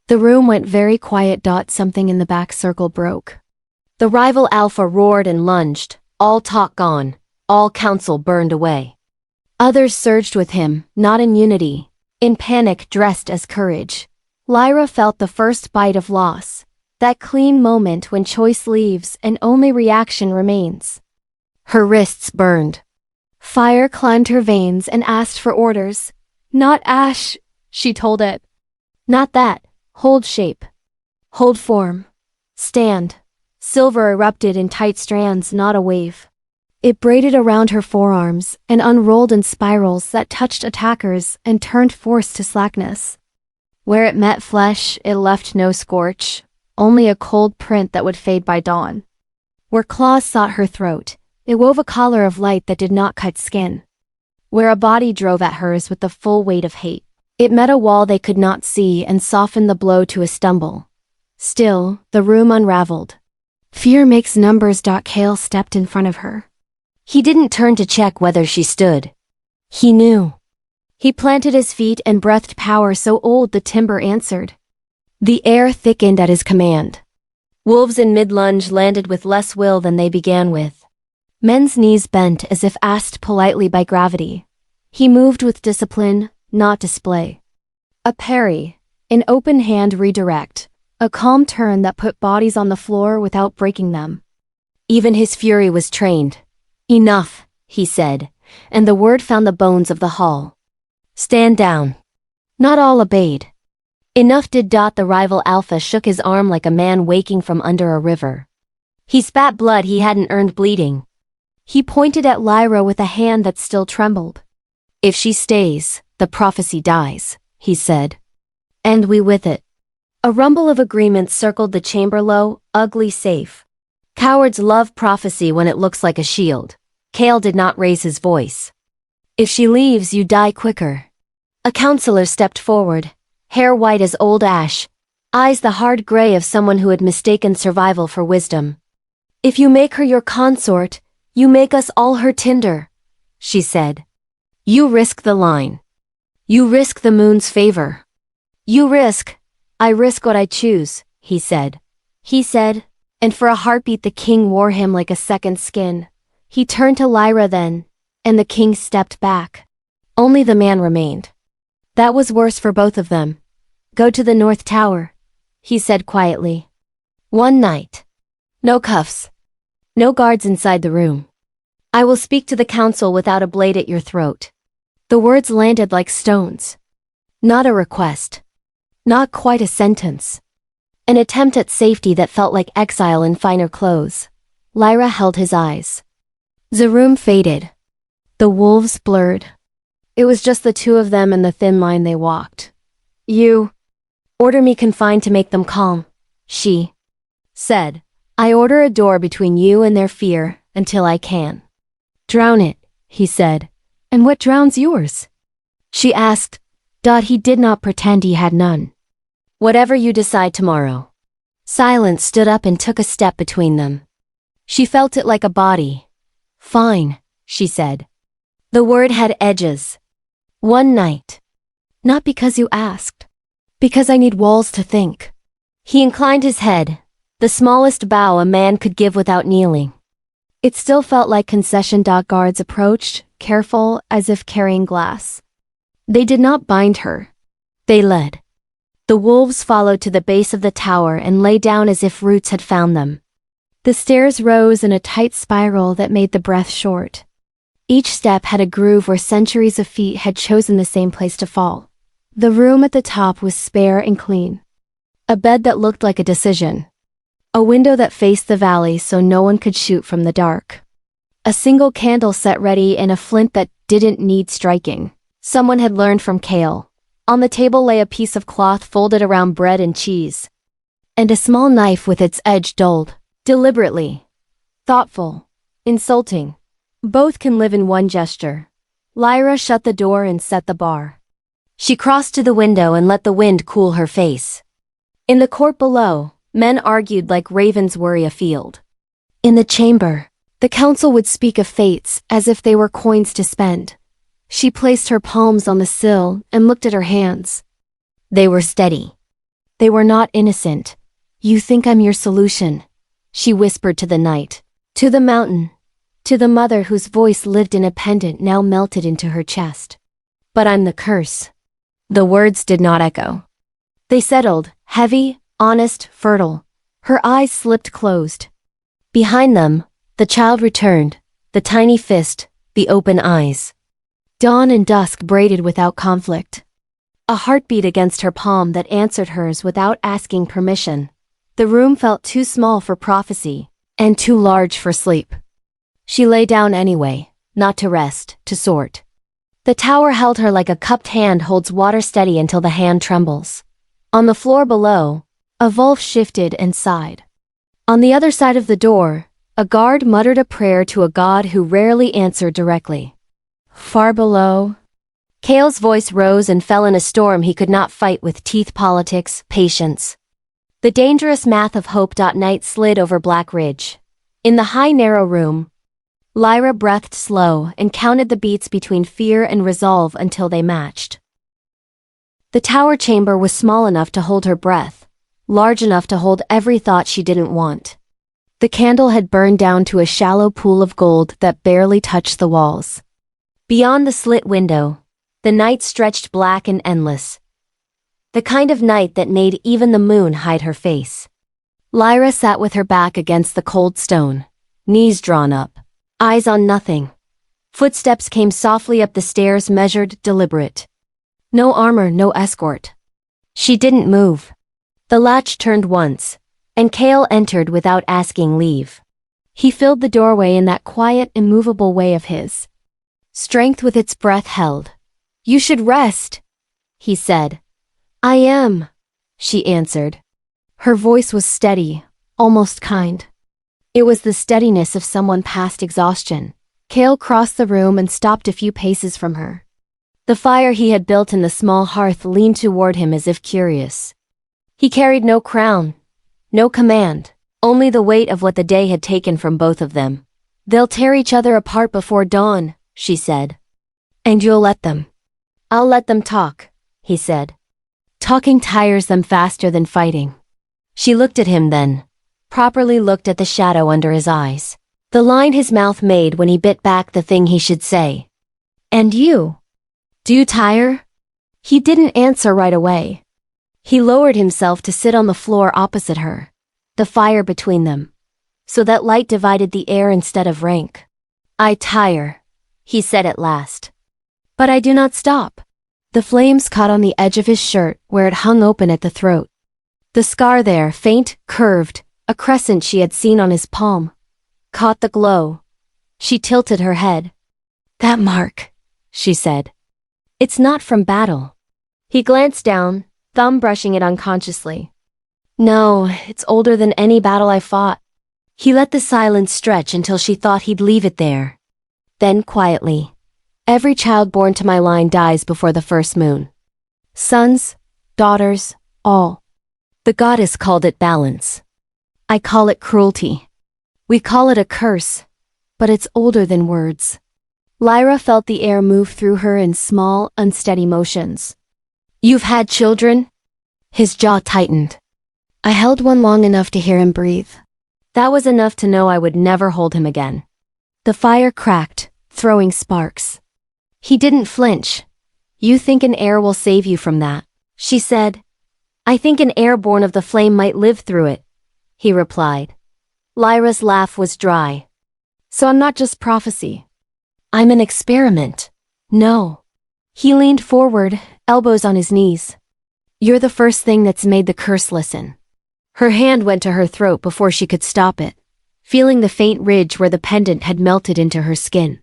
The room went very quiet. Something in the back circle broke. The rival alpha roared and lunged, all talk gone, all counsel burned away. Others surged with him, not in unity, in panic dressed as courage. Lyra felt the first bite of loss, that clean moment when choice leaves and only reaction remains. Her wrists burned. Fire climbed her veins and asked for orders. Not ash, she told it. Not that. Hold shape. Hold form. Stand. Silver erupted in tight strands, not a wave. It braided around her forearms and unrolled in spirals that touched attackers and turned force to slackness. Where it met flesh, it left no scorch, only a cold print that would fade by dawn. Where claws sought her throat, it wove a collar of light that did not cut skin. Where a body drove at hers with the full weight of hate, it met a wall they could not see and softened the blow to a stumble. Still, the room unraveled. Fear makes numbers. Cale stepped in front of her. He didn't turn to check whether she stood. He knew. He planted his feet and breathed power so old the timber answered. The air thickened at his command. Wolves in mid-lunge landed with less will than they began with. Men's knees bent as if asked politely by gravity. He moved with discipline, not display. A parry, an open hand redirect, a calm turn that put bodies on the floor without breaking them. Even his fury was trained. Enough, he said, and the word found the bones of the hall. Stand down. Not all obeyed. Enough did. The rival alpha shook his arm like a man waking from under a river. He spat blood he hadn't earned bleeding. He pointed at Lyra with a hand that still trembled. If she stays, the prophecy dies, he said. And we with it. A rumble of agreement circled the chamber. Low, ugly safe. Cowards love prophecy when it looks like a shield. Kale did not raise his voice. If she leaves, you die quicker. A counselor stepped forward, hair white as old ash, eyes the hard gray of someone who had mistaken survival for wisdom. If you make her your consort, you make us all her tinder, she said. You risk the line. You risk the moon's favor. I risk what I choose, he said. And for a heartbeat the king wore him like a second skin. He turned to Lyra then, and the king stepped back. Only the man remained. That was worse for both of them. Go to the North Tower, he said quietly. One night. No cuffs. No guards inside the room. I will speak to the council without a blade at your throat. The words landed like stones. Not a request. Not quite a sentence. An attempt at safety that felt like exile in finer clothes. Lyra held his eyes. The room faded. The wolves blurred. It was just the two of them and the thin line they walked. You order me confined to make them calm, she said. I order a door between you and their fear until I can. Drown it, he said. And what drowns yours? She asked. He did not pretend he had none. Whatever you decide tomorrow. Silence stood up and took a step between them. She felt it like a body. Fine, she said. The word had edges. One night. Not because you asked. Because I need walls to think. He inclined his head, the smallest bow a man could give without kneeling. It still felt like concession. Guards approached, careful, as if carrying glass. They did not bind her. They led. The wolves followed to the base of the tower and lay down as if roots had found them. The stairs rose in a tight spiral that made the breath short. Each step had a groove where centuries of feet had chosen the same place to fall. The room at the top was spare and clean. A bed that looked like a decision. A window that faced the valley so no one could shoot from the dark. A single candle set ready and a flint that didn't need striking. Someone had learned from Kale. On the table lay a piece of cloth folded around bread and cheese. And a small knife with its edge dulled. Deliberately. Thoughtful. Insulting. Both can live in one gesture. Lyra shut the door and set the bar. She crossed to the window and let the wind cool her face. In the court below, men argued like ravens worry a field. In the chamber, the council would speak of fates as if they were coins to spend. She placed her palms on the sill and looked at her hands. They were steady. They were not innocent. You think I'm your solution, she whispered to the night, to the mountain, to the mother whose voice lived in a pendant now melted into her chest. But I'm the curse. The words did not echo. They settled, heavy, honest, fertile. Her eyes slipped closed. Behind them, the child returned, the tiny fist, the open eyes. Dawn and dusk braided without conflict. A heartbeat against her palm that answered hers without asking permission. The room felt too small for prophecy, and too large for sleep. She lay down anyway, not to rest, to sort. The tower held her like a cupped hand holds water steady until the hand trembles. On the floor below, a wolf shifted and sighed. On the other side of the door, a guard muttered a prayer to a god who rarely answered directly. Far below, Kale's voice rose and fell in a storm he could not fight with teeth, politics, patience. The dangerous math of hope. Night slid over Black Ridge. In the high narrow room, Lyra breathed slow and counted the beats between fear and resolve until they matched. The tower chamber was small enough to hold her breath, large enough to hold every thought she didn't want. The candle had burned down to a shallow pool of gold that barely touched the walls. Beyond the slit window, the night stretched black and endless. The kind of night that made even the moon hide her face. Lyra sat with her back against the cold stone, knees drawn up, eyes on nothing. Footsteps came softly up the stairs, measured, deliberate. No armor, no escort. She didn't move. The latch turned once, and Kale entered without asking leave. He filled the doorway in that quiet, immovable way of his. Strength with its breath held. "You should rest," he said. "I am," she answered. Her voice was steady, almost kind. It was the steadiness of someone past exhaustion. Kale crossed the room and stopped a few paces from her. The fire he had built in the small hearth leaned toward him as if curious. He carried no crown, no command, only the weight of what the day had taken from both of them. "They'll tear each other apart before dawn," she said. "And you'll let them." "I'll let them talk," he said. "Talking tires them faster than fighting." She looked at him then, properly looked at the shadow under his eyes, the line his mouth made when he bit back the thing he should say. "And you? Do you tire?" He didn't answer right away. He lowered himself to sit on the floor opposite her, the fire between them, so that light divided the air instead of rank. "I tire," he said at last. "But I do not stop." The flames caught on the edge of his shirt where it hung open at the throat. The scar there, faint, curved, a crescent she had seen on his palm, caught the glow. She tilted her head. "That mark," she said. "It's not from battle." He glanced down, thumb brushing it unconsciously. "No, it's older than any battle I fought." He let the silence stretch until she thought he'd leave it there. Then quietly, "Every child born to my line dies before the first moon. Sons, daughters, all. The goddess called it balance. I call it cruelty. We call it a curse, but it's older than words." Lyra felt the air move through her in small, unsteady motions. "You've had children?" His jaw tightened. "I held one long enough to hear him breathe. That was enough to know I would never hold him again." The fire cracked, throwing sparks. He didn't flinch. "You think an heir will save you from that," she said. "I think an heir born of the flame might live through it," he replied. Lyra's laugh was dry. "So I'm not just prophecy. I'm an experiment." "No." He leaned forward, elbows on his knees. "You're the first thing that's made the curse listen." Her hand went to her throat before she could stop it, feeling the faint ridge where the pendant had melted into her skin.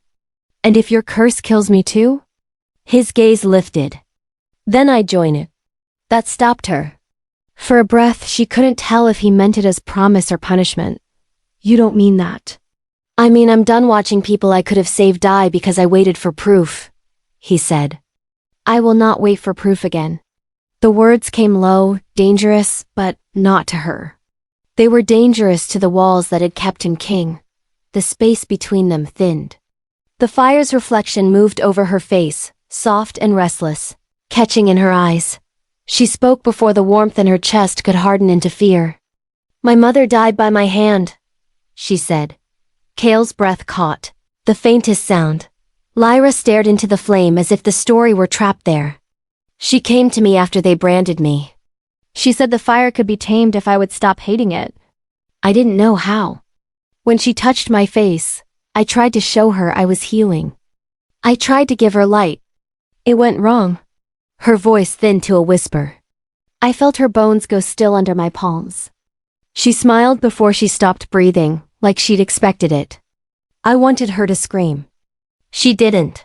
"And if your curse kills me too?" His gaze lifted. "Then I join it." That stopped her. For a breath, she couldn't tell if he meant it as promise or punishment. "You don't mean that." "I mean, I'm done watching people I could have saved die because I waited for proof," he said. "I will not wait for proof again." The words came low, dangerous, but not to her. They were dangerous to the walls that had kept him king. The space between them thinned. The fire's reflection moved over her face, soft and restless, catching in her eyes. She spoke before the warmth in her chest could harden into fear. "My mother died by my hand," she said. Kale's breath caught, the faintest sound. Lyra stared into the flame as if the story were trapped there. "She came to me after they branded me. She said the fire could be tamed if I would stop hating it. I didn't know how. When she touched my face, I tried to show her I was healing. I tried to give her light. It went wrong." Her voice thinned to a whisper. "I felt her bones go still under my palms." She smiled before she stopped breathing, like she'd expected it. I wanted her to scream. She didn't.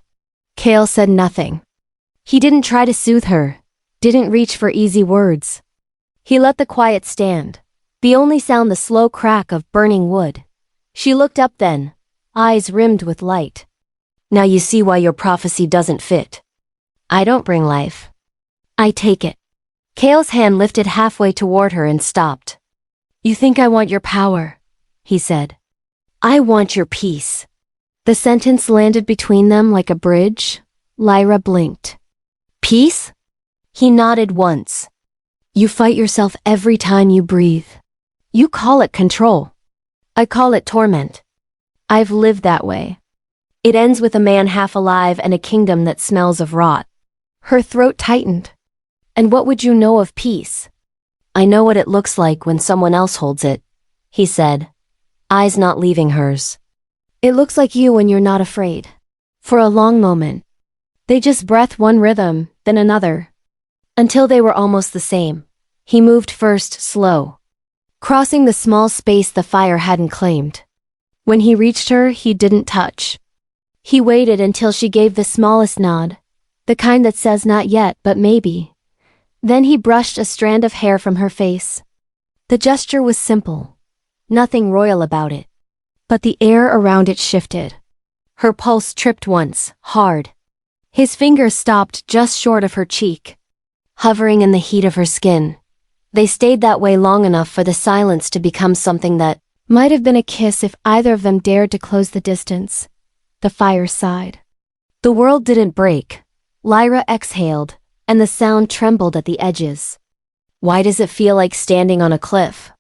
Kale said nothing. He didn't try to soothe her, didn't reach for easy words. He let the quiet stand, the only sound the slow crack of burning wood. She looked up then, eyes rimmed with light. "Now you see why your prophecy doesn't fit. I don't bring life. I take it." Kale's hand lifted halfway toward her and stopped. "You think I want your power," he said. "I want your peace." The sentence landed between them like a bridge. Lyra blinked. "Peace?" He nodded once. "You fight yourself every time you breathe. You call it control. I call it torment. I've lived that way. It ends with a man half alive and a kingdom that smells of rot." Her throat tightened. "And what would you know of peace?" "I know what it looks like when someone else holds it," he said, eyes not leaving hers. "It looks like you when you're not afraid." For a long moment. They just breathed one rhythm, then another. Until they were almost the same. He moved first, slow. Crossing the small space the fire hadn't claimed. When he reached her, he didn't touch. He waited until she gave the smallest nod. The kind that says not yet, but maybe. Then he brushed a strand of hair from her face. The gesture was simple. Nothing royal about it. But the air around it shifted. Her pulse tripped once, hard. His fingers stopped just short of her cheek, hovering in the heat of her skin. They stayed that way long enough for the silence to become something that might have been a kiss if either of them dared to close the distance. The fire sighed. The world didn't break. Lyra exhaled, and the sound trembled at the edges. Why does it feel like standing on a cliff?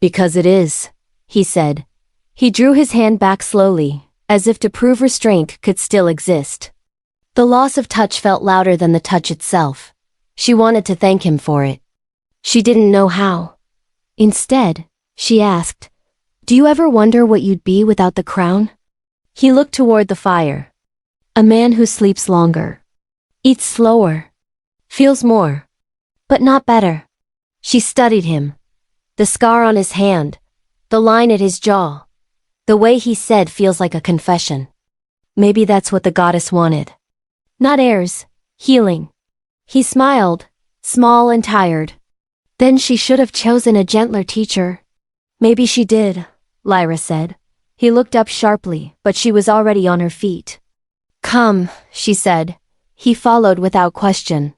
Because it is, he said. He drew his hand back slowly, as if to prove restraint could still exist. The loss of touch felt louder than the touch itself. She wanted to thank him for it. She didn't know how. Instead, she asked, "Do you ever wonder what you'd be without the crown?" He looked toward the fire. A man who sleeps longer. Eats slower. Feels more. But not better. She studied him. The scar on his hand. The line at his jaw. The way he said feels like a confession. Maybe that's what the goddess wanted. Not heirs. Healing. He smiled, small and tired. Then she should have chosen a gentler teacher. Maybe she did, Lyra said. He looked up sharply, but she was already on her feet. Come, she said. He followed without question.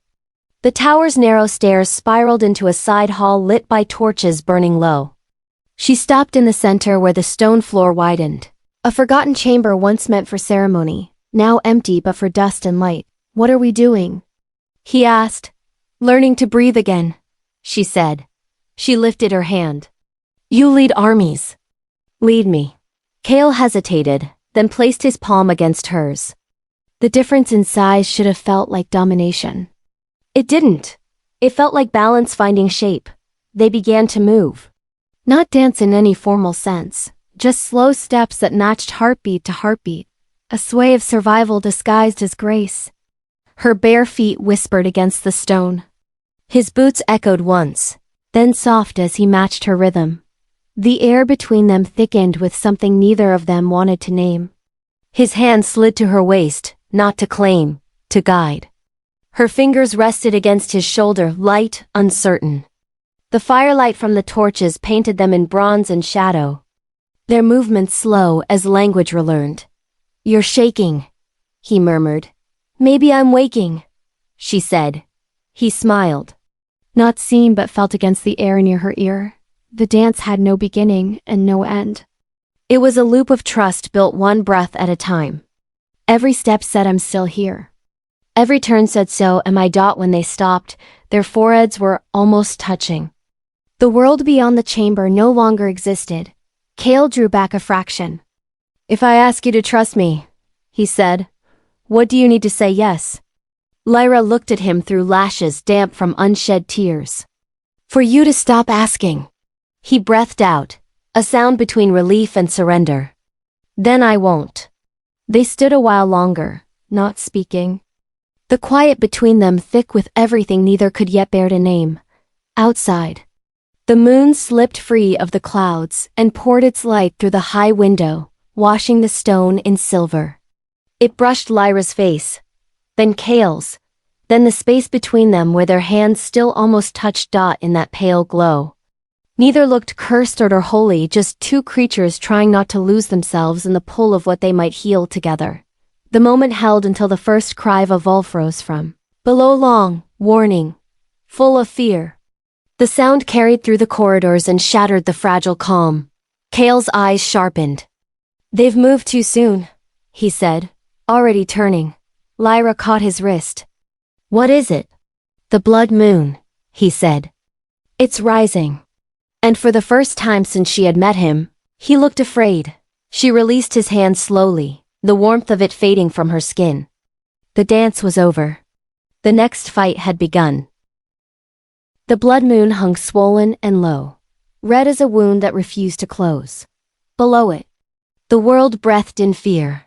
The tower's narrow stairs spiraled into a side hall lit by torches burning low. She stopped in the center where the stone floor widened. A forgotten chamber once meant for ceremony, now empty but for dust and light. What are we doing? He asked. Learning to breathe again, she said. She lifted her hand. You lead armies. Lead me. Cale hesitated, then placed his palm against hers. The difference in size should have felt like domination. It didn't. It felt like balance finding shape. They began to move. Not dance in any formal sense, just slow steps that matched heartbeat to heartbeat. A sway of survival disguised as grace. Her bare feet whispered against the stone. His boots echoed once, then soft as he matched her rhythm. The air between them thickened with something neither of them wanted to name. His hand slid to her waist, not to claim, to guide. Her fingers rested against his shoulder, light, uncertain. The firelight from the torches painted them in bronze and shadow. Their movements slow as language relearned. You're shaking, he murmured. Maybe I'm waking, she said. He smiled. Not seen but felt against the air near her ear. The dance had no beginning and no end. It was a loop of trust built one breath at a time. Every step said I'm still here. Every turn said so, and my dot when they stopped, their foreheads were almost touching. The world beyond the chamber no longer existed. Cale drew back a fraction. If I ask you to trust me, he said, what do you need to say yes? Lyra looked at him through lashes damp from unshed tears. For you to stop asking. He breathed out, a sound between relief and surrender. Then I won't. They stood a while longer, not speaking. The quiet between them thick with everything neither could yet bear to name. Outside. The moon slipped free of the clouds and poured its light through the high window, washing the stone in silver. It brushed Lyra's face, then Cale's, then the space between them where their hands still almost touched Dot in that pale glow. Neither looked cursed or holy, just two creatures trying not to lose themselves in the pull of what they might heal together. The moment held until the first cry of a wolf rose from below, long, warning, full of fear. The sound carried through the corridors and shattered the fragile calm. Cale's eyes sharpened. They've moved too soon, he said, already turning. Lyra caught his wrist. What is it? The blood moon, he said. It's rising. And for the first time since she had met him, he looked afraid. She released his hand slowly, the warmth of it fading from her skin. The dance was over. The next fight had begun. The blood moon hung swollen and low, red as a wound that refused to close. Below it, the world breathed in fear.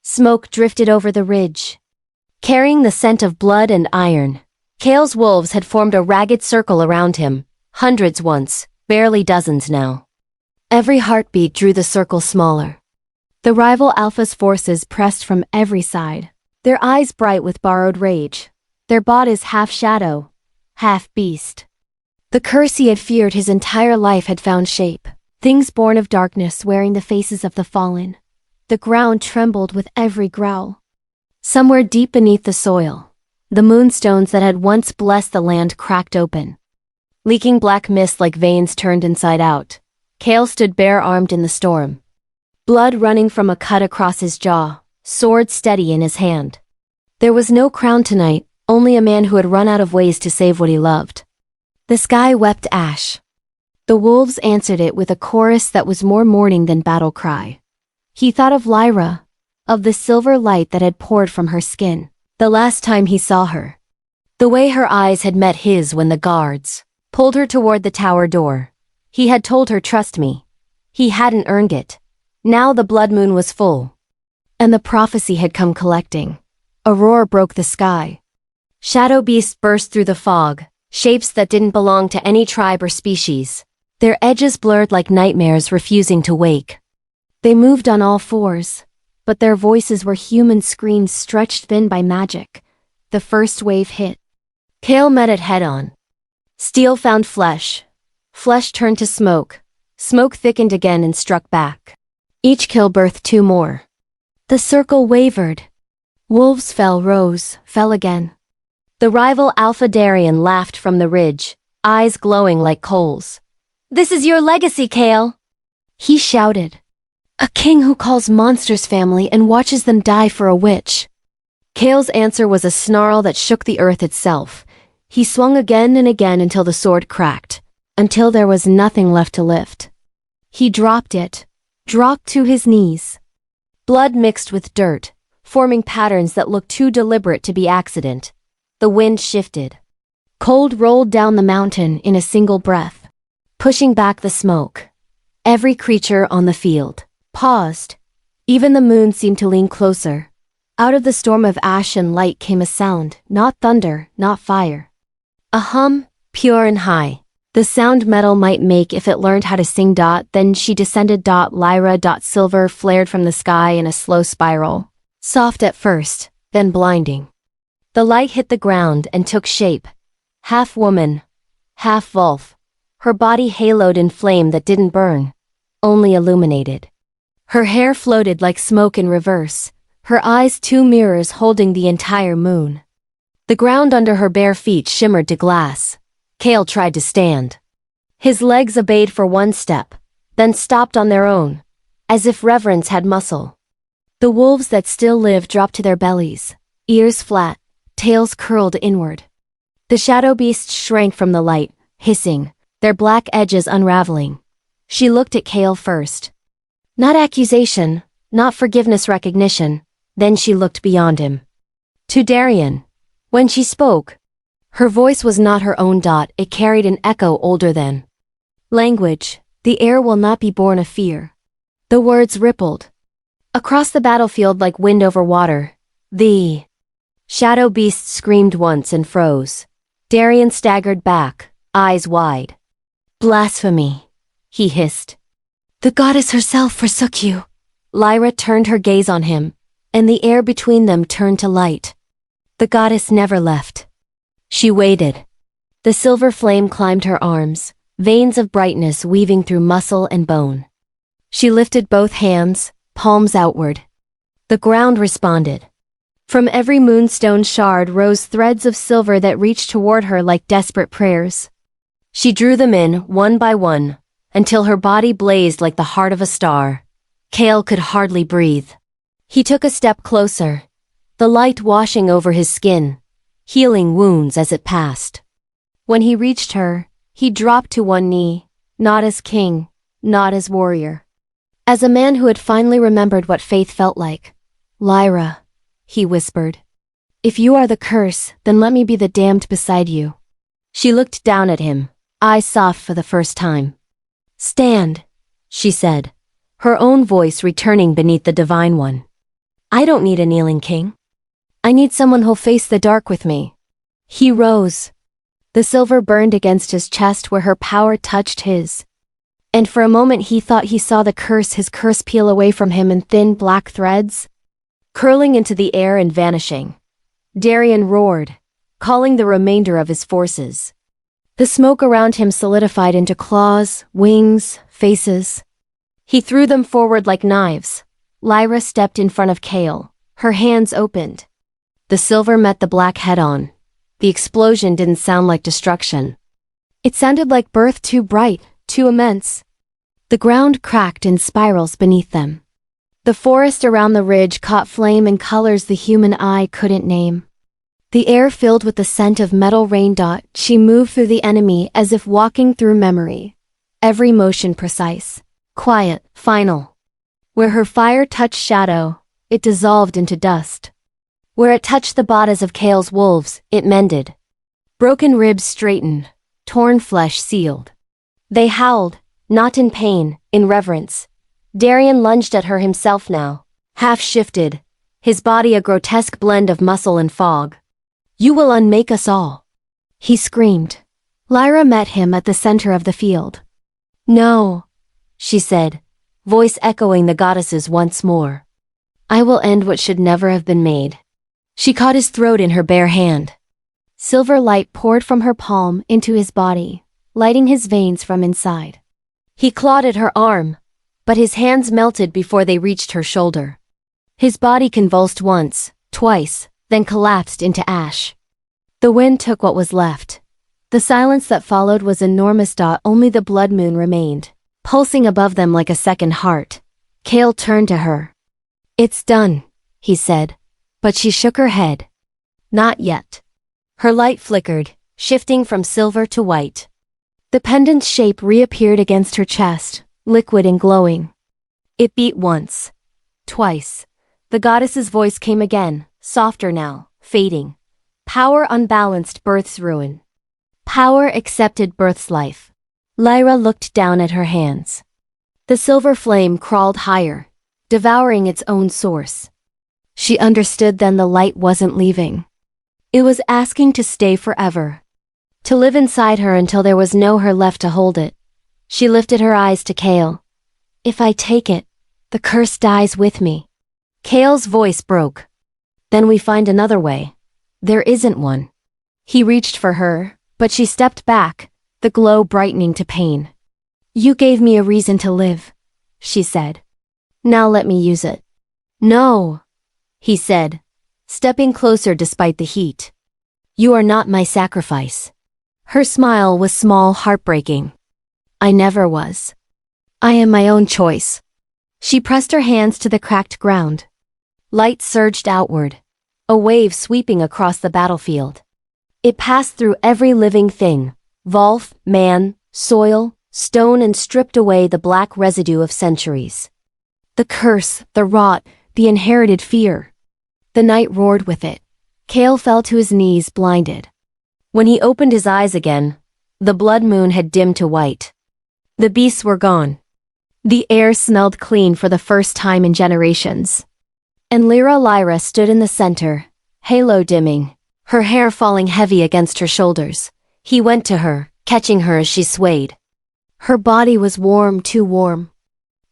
Smoke drifted over the ridge, carrying the scent of blood and iron. Kale's wolves had formed a ragged circle around him, hundreds once, barely dozens now. Every heartbeat drew the circle smaller. The rival Alpha's forces pressed from every side, their eyes bright with borrowed rage, their bodies half shadow, half beast. The curse he had feared his entire life had found shape, things born of darkness wearing the faces of the fallen. The ground trembled with every growl. Somewhere deep beneath the soil, the moonstones that had once blessed the land cracked open. Leaking black mist like veins turned inside out, Kale stood bare-armed in the storm. Blood running from a cut across his jaw, sword steady in his hand. There was no crown tonight, only a man who had run out of ways to save what he loved. The sky wept ash. The wolves answered it with a chorus that was more mourning than battle cry. He thought of Lyra, of the silver light that had poured from her skin, the last time he saw her. The way her eyes had met his when the guards pulled her toward the tower door. He had told her, "Trust me." He hadn't earned it. Now the blood moon was full, and the prophecy had come collecting. A roar broke the sky. Shadow beasts burst through the fog, shapes that didn't belong to any tribe or species, their edges blurred like nightmares refusing to wake. They moved on all fours, but their voices were human screams stretched thin by magic. The first wave hit. Kale met it head-on. Steel found flesh. Flesh turned to smoke. Smoke thickened again and struck back. Each kill birthed two more. The circle wavered. Wolves fell, rose, fell again. The rival Alpha Darien laughed from the ridge, eyes glowing like coals. "This is your legacy, Kale," he shouted. "A king who calls monsters family and watches them die for a witch." Kale's answer was a snarl that shook the earth itself. He swung again and again until the sword cracked, until there was nothing left to lift. He dropped it, dropped to his knees. Blood mixed with dirt, forming patterns that looked too deliberate to be accident. The wind shifted. Cold rolled down the mountain in a single breath, pushing back the smoke. Every creature on the field paused. Even the moon seemed to lean closer. Out of the storm of ash and light came a sound, not thunder, not fire. A hum, pure and high. The sound metal might make if it learned how to sing. Then she descended. Lyra. Silver flared from the sky in a slow spiral. Soft at first, then blinding. The light hit the ground and took shape. Half woman, half wolf. Her body haloed in flame that didn't burn, only illuminated. Her hair floated like smoke in reverse, her eyes two mirrors holding the entire moon. The ground under her bare feet shimmered to glass. Kale tried to stand. His legs obeyed for one step, then stopped on their own, as if reverence had muscle. The wolves that still lived dropped to their bellies, ears flat, tails curled inward. The shadow beasts shrank from the light, hissing, their black edges unraveling. She looked at Kale first. Not accusation, not forgiveness, recognition. Then she looked beyond him. To Darien. When she spoke, her voice was not her own. It carried an echo older than language. The heir will not be born of fear. The words rippled across the battlefield like wind over water. The shadow beast screamed once and froze. Darien staggered back, eyes wide. "Blasphemy," he hissed. "The goddess herself forsook you." Lyra turned her gaze on him, and the air between them turned to light. The goddess never left. She waited. The silver flame climbed her arms, veins of brightness weaving through muscle and bone. She lifted both hands, palms outward. The ground responded. From every moonstone shard rose threads of silver that reached toward her like desperate prayers. She drew them in, one by one, until her body blazed like the heart of a star. Kale could hardly breathe. He took a step closer, the light washing over his skin, healing wounds as it passed. When he reached her, he dropped to one knee, not as king, not as warrior. As a man who had finally remembered what faith felt like. "Lyra," he whispered. "If you are the curse, then let me be the damned beside you." She looked down at him, eyes soft for the first time. "Stand," she said, her own voice returning beneath the divine one. I don't need a kneeling king. I need someone who'll face the dark with me. He rose. The silver burned against his chest where her power touched his. And for a moment he thought he saw his curse peel away from him in thin black threads, curling into the air and vanishing. Darien roared, calling the remainder of his forces. The smoke around him solidified into claws, wings, faces. He threw them forward like knives. Lyra stepped in front of Kale, her hands opened. The silver met the black head-on. The explosion didn't sound like destruction. It sounded like birth too bright, too immense. The ground cracked in spirals beneath them. The forest around the ridge caught flame in colors the human eye couldn't name. The air filled with the scent of metal rain. She moved through the enemy as if walking through memory. Every motion precise, quiet, final. Where her fire touched shadow, it dissolved into dust. Where it touched the bodies of Kale's wolves, it mended. Broken ribs straightened, torn flesh sealed. They howled, not in pain, in reverence. Darien lunged at her himself now, half-shifted, his body a grotesque blend of muscle and fog. You will unmake us all, he screamed. Lyra met him at the center of the field. No, she said, voice echoing the goddesses once more. I will end what should never have been made. She caught his throat in her bare hand. Silver light poured from her palm into his body, lighting his veins from inside. He clawed at her arm, but his hands melted before they reached her shoulder. His body convulsed once, twice, then collapsed into ash. The wind took what was left. The silence that followed was enormous. Only the blood moon remained, pulsing above them like a second heart. Kale turned to her. It's done, he said, but she shook her head. Not yet. Her light flickered, shifting from silver to white. The pendant's shape reappeared against her chest, liquid and glowing. It beat once. Twice. The goddess's voice came again, softer now, fading. Power unbalanced birth's ruin. Power accepted birth's life. Lyra looked down at her hands. The silver flame crawled higher, devouring its own source. She understood then the light wasn't leaving. It was asking to stay forever. To live inside her until there was no her left to hold it. She lifted her eyes to Kale. If I take it, the curse dies with me. Kale's voice broke. Then we find another way. There isn't one. He reached for her, but she stepped back, the glow brightening to pain. You gave me a reason to live, she said. Now let me use it. No, he said, stepping closer despite the heat. You are not my sacrifice. Her smile was small, heartbreaking. I never was. I am my own choice. She pressed her hands to the cracked ground. Light surged outward, a wave sweeping across the battlefield. It passed through every living thing, Volf, man, soil, stone, and stripped away the black residue of centuries. The curse, the rot, the inherited fear. The night roared with it. Kale fell to his knees, blinded. When he opened his eyes again, the blood moon had dimmed to white. The beasts were gone. The air smelled clean for the first time in generations. And Lyra stood in the center, halo dimming, her hair falling heavy against her shoulders. He went to her, catching her as she swayed. Her body was warm, too warm.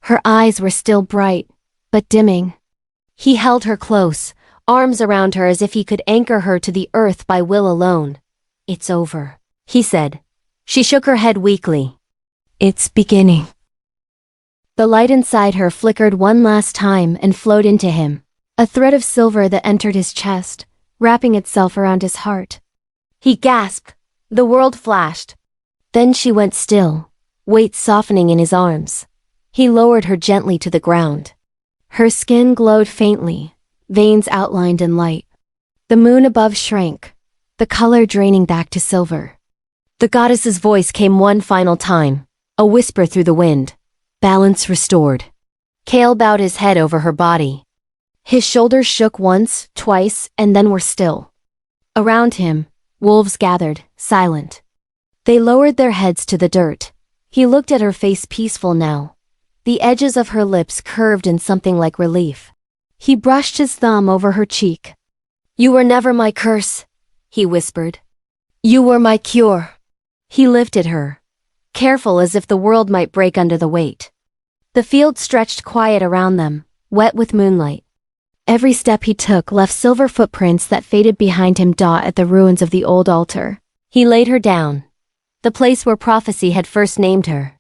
Her eyes were still bright, but dimming. He held her close, arms around her as if he could anchor her to the earth by will alone. It's over, he said. She shook her head weakly. It's beginning. The light inside her flickered one last time and flowed into him, a thread of silver that entered his chest, wrapping itself around his heart. He gasped. The world flashed. Then she went still, weight softening in his arms. He lowered her gently to the ground. Her skin glowed faintly, veins outlined in light. The moon above shrank, the color draining back to silver. The goddess's voice came one final time, a whisper through the wind. Balance restored. Kale bowed his head over her body. His shoulders shook once, twice, and then were still. Around him, wolves gathered, silent. They lowered their heads to the dirt. He looked at her face, peaceful now. The edges of her lips curved in something like relief. He brushed his thumb over her cheek. You were never my curse, he whispered. You were my cure. He lifted her, careful as if the world might break under the weight. The field stretched quiet around them, wet with moonlight. Every step he took left silver footprints that faded behind him at the ruins of the old altar. He laid her down, the place where prophecy had first named her.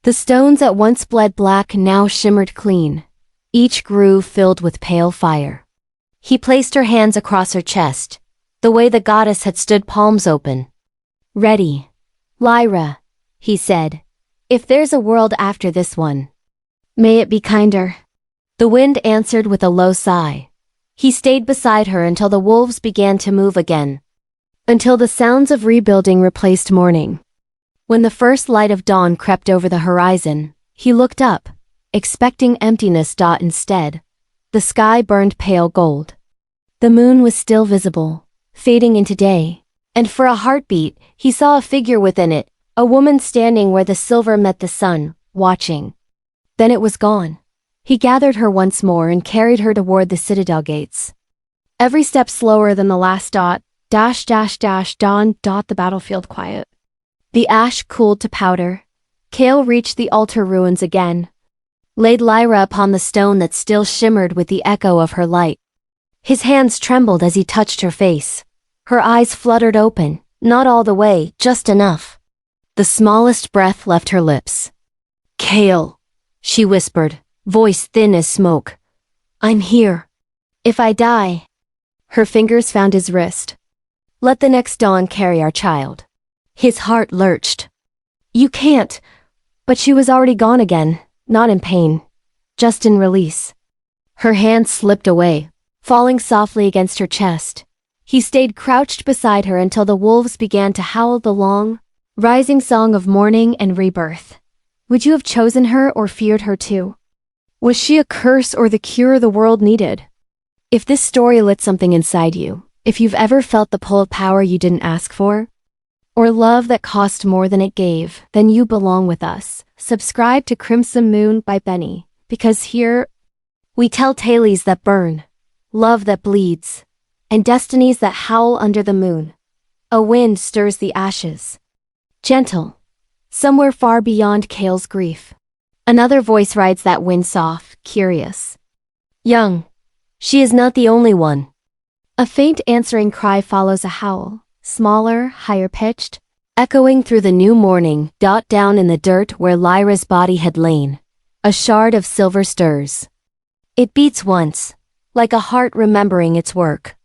The stones that once bled black now shimmered clean, each groove filled with pale fire. He placed her hands across her chest, the way the goddess had stood, palms open. Ready, Lyra, he said. If there's a world after this one, may it be kinder. The wind answered with a low sigh. He stayed beside her until the wolves began to move again, until the sounds of rebuilding replaced mourning. When the first light of dawn crept over the horizon, he looked up, expecting emptiness. Instead, the sky burned pale gold. The moon was still visible, fading into day, and for a heartbeat, he saw a figure within it, a woman standing where the silver met the sun, watching. Then it was gone. He gathered her once more and carried her toward the citadel gates. Every step slower than the last. Dawn. The battlefield quiet. The ash cooled to powder. Kale reached the altar ruins again, laid Lyra upon the stone that still shimmered with the echo of her light. His hands trembled as he touched her face. Her eyes fluttered open, not all the way, just enough. The smallest breath left her lips. Kale, she whispered, voice thin as smoke. I'm here. If I die. Her fingers found his wrist. Let the next dawn carry our child. His heart lurched. You can't. But she was already gone again, not in pain, just in release. Her hand slipped away, falling softly against her chest. He stayed crouched beside her until the wolves began to howl the long, rising song of mourning and rebirth. Would you have chosen her or feared her too? Was she a curse or the cure the world needed? If this story lit something inside you, if you've ever felt the pull of power you didn't ask for, or love that cost more than it gave, then you belong with us. Subscribe to Crimson Moon by Benny, because here we tell tales that burn, love that bleeds, and destinies that howl under the moon. A wind stirs the ashes. Gentle, somewhere far beyond Kale's grief. Another voice rides that wind, soft, curious. Young, she is not the only one. A faint answering cry follows a howl, smaller, higher pitched, echoing through the new morning. Down in the dirt where Lyra's body had lain, a shard of silver stirs. It beats once, like a heart remembering its work.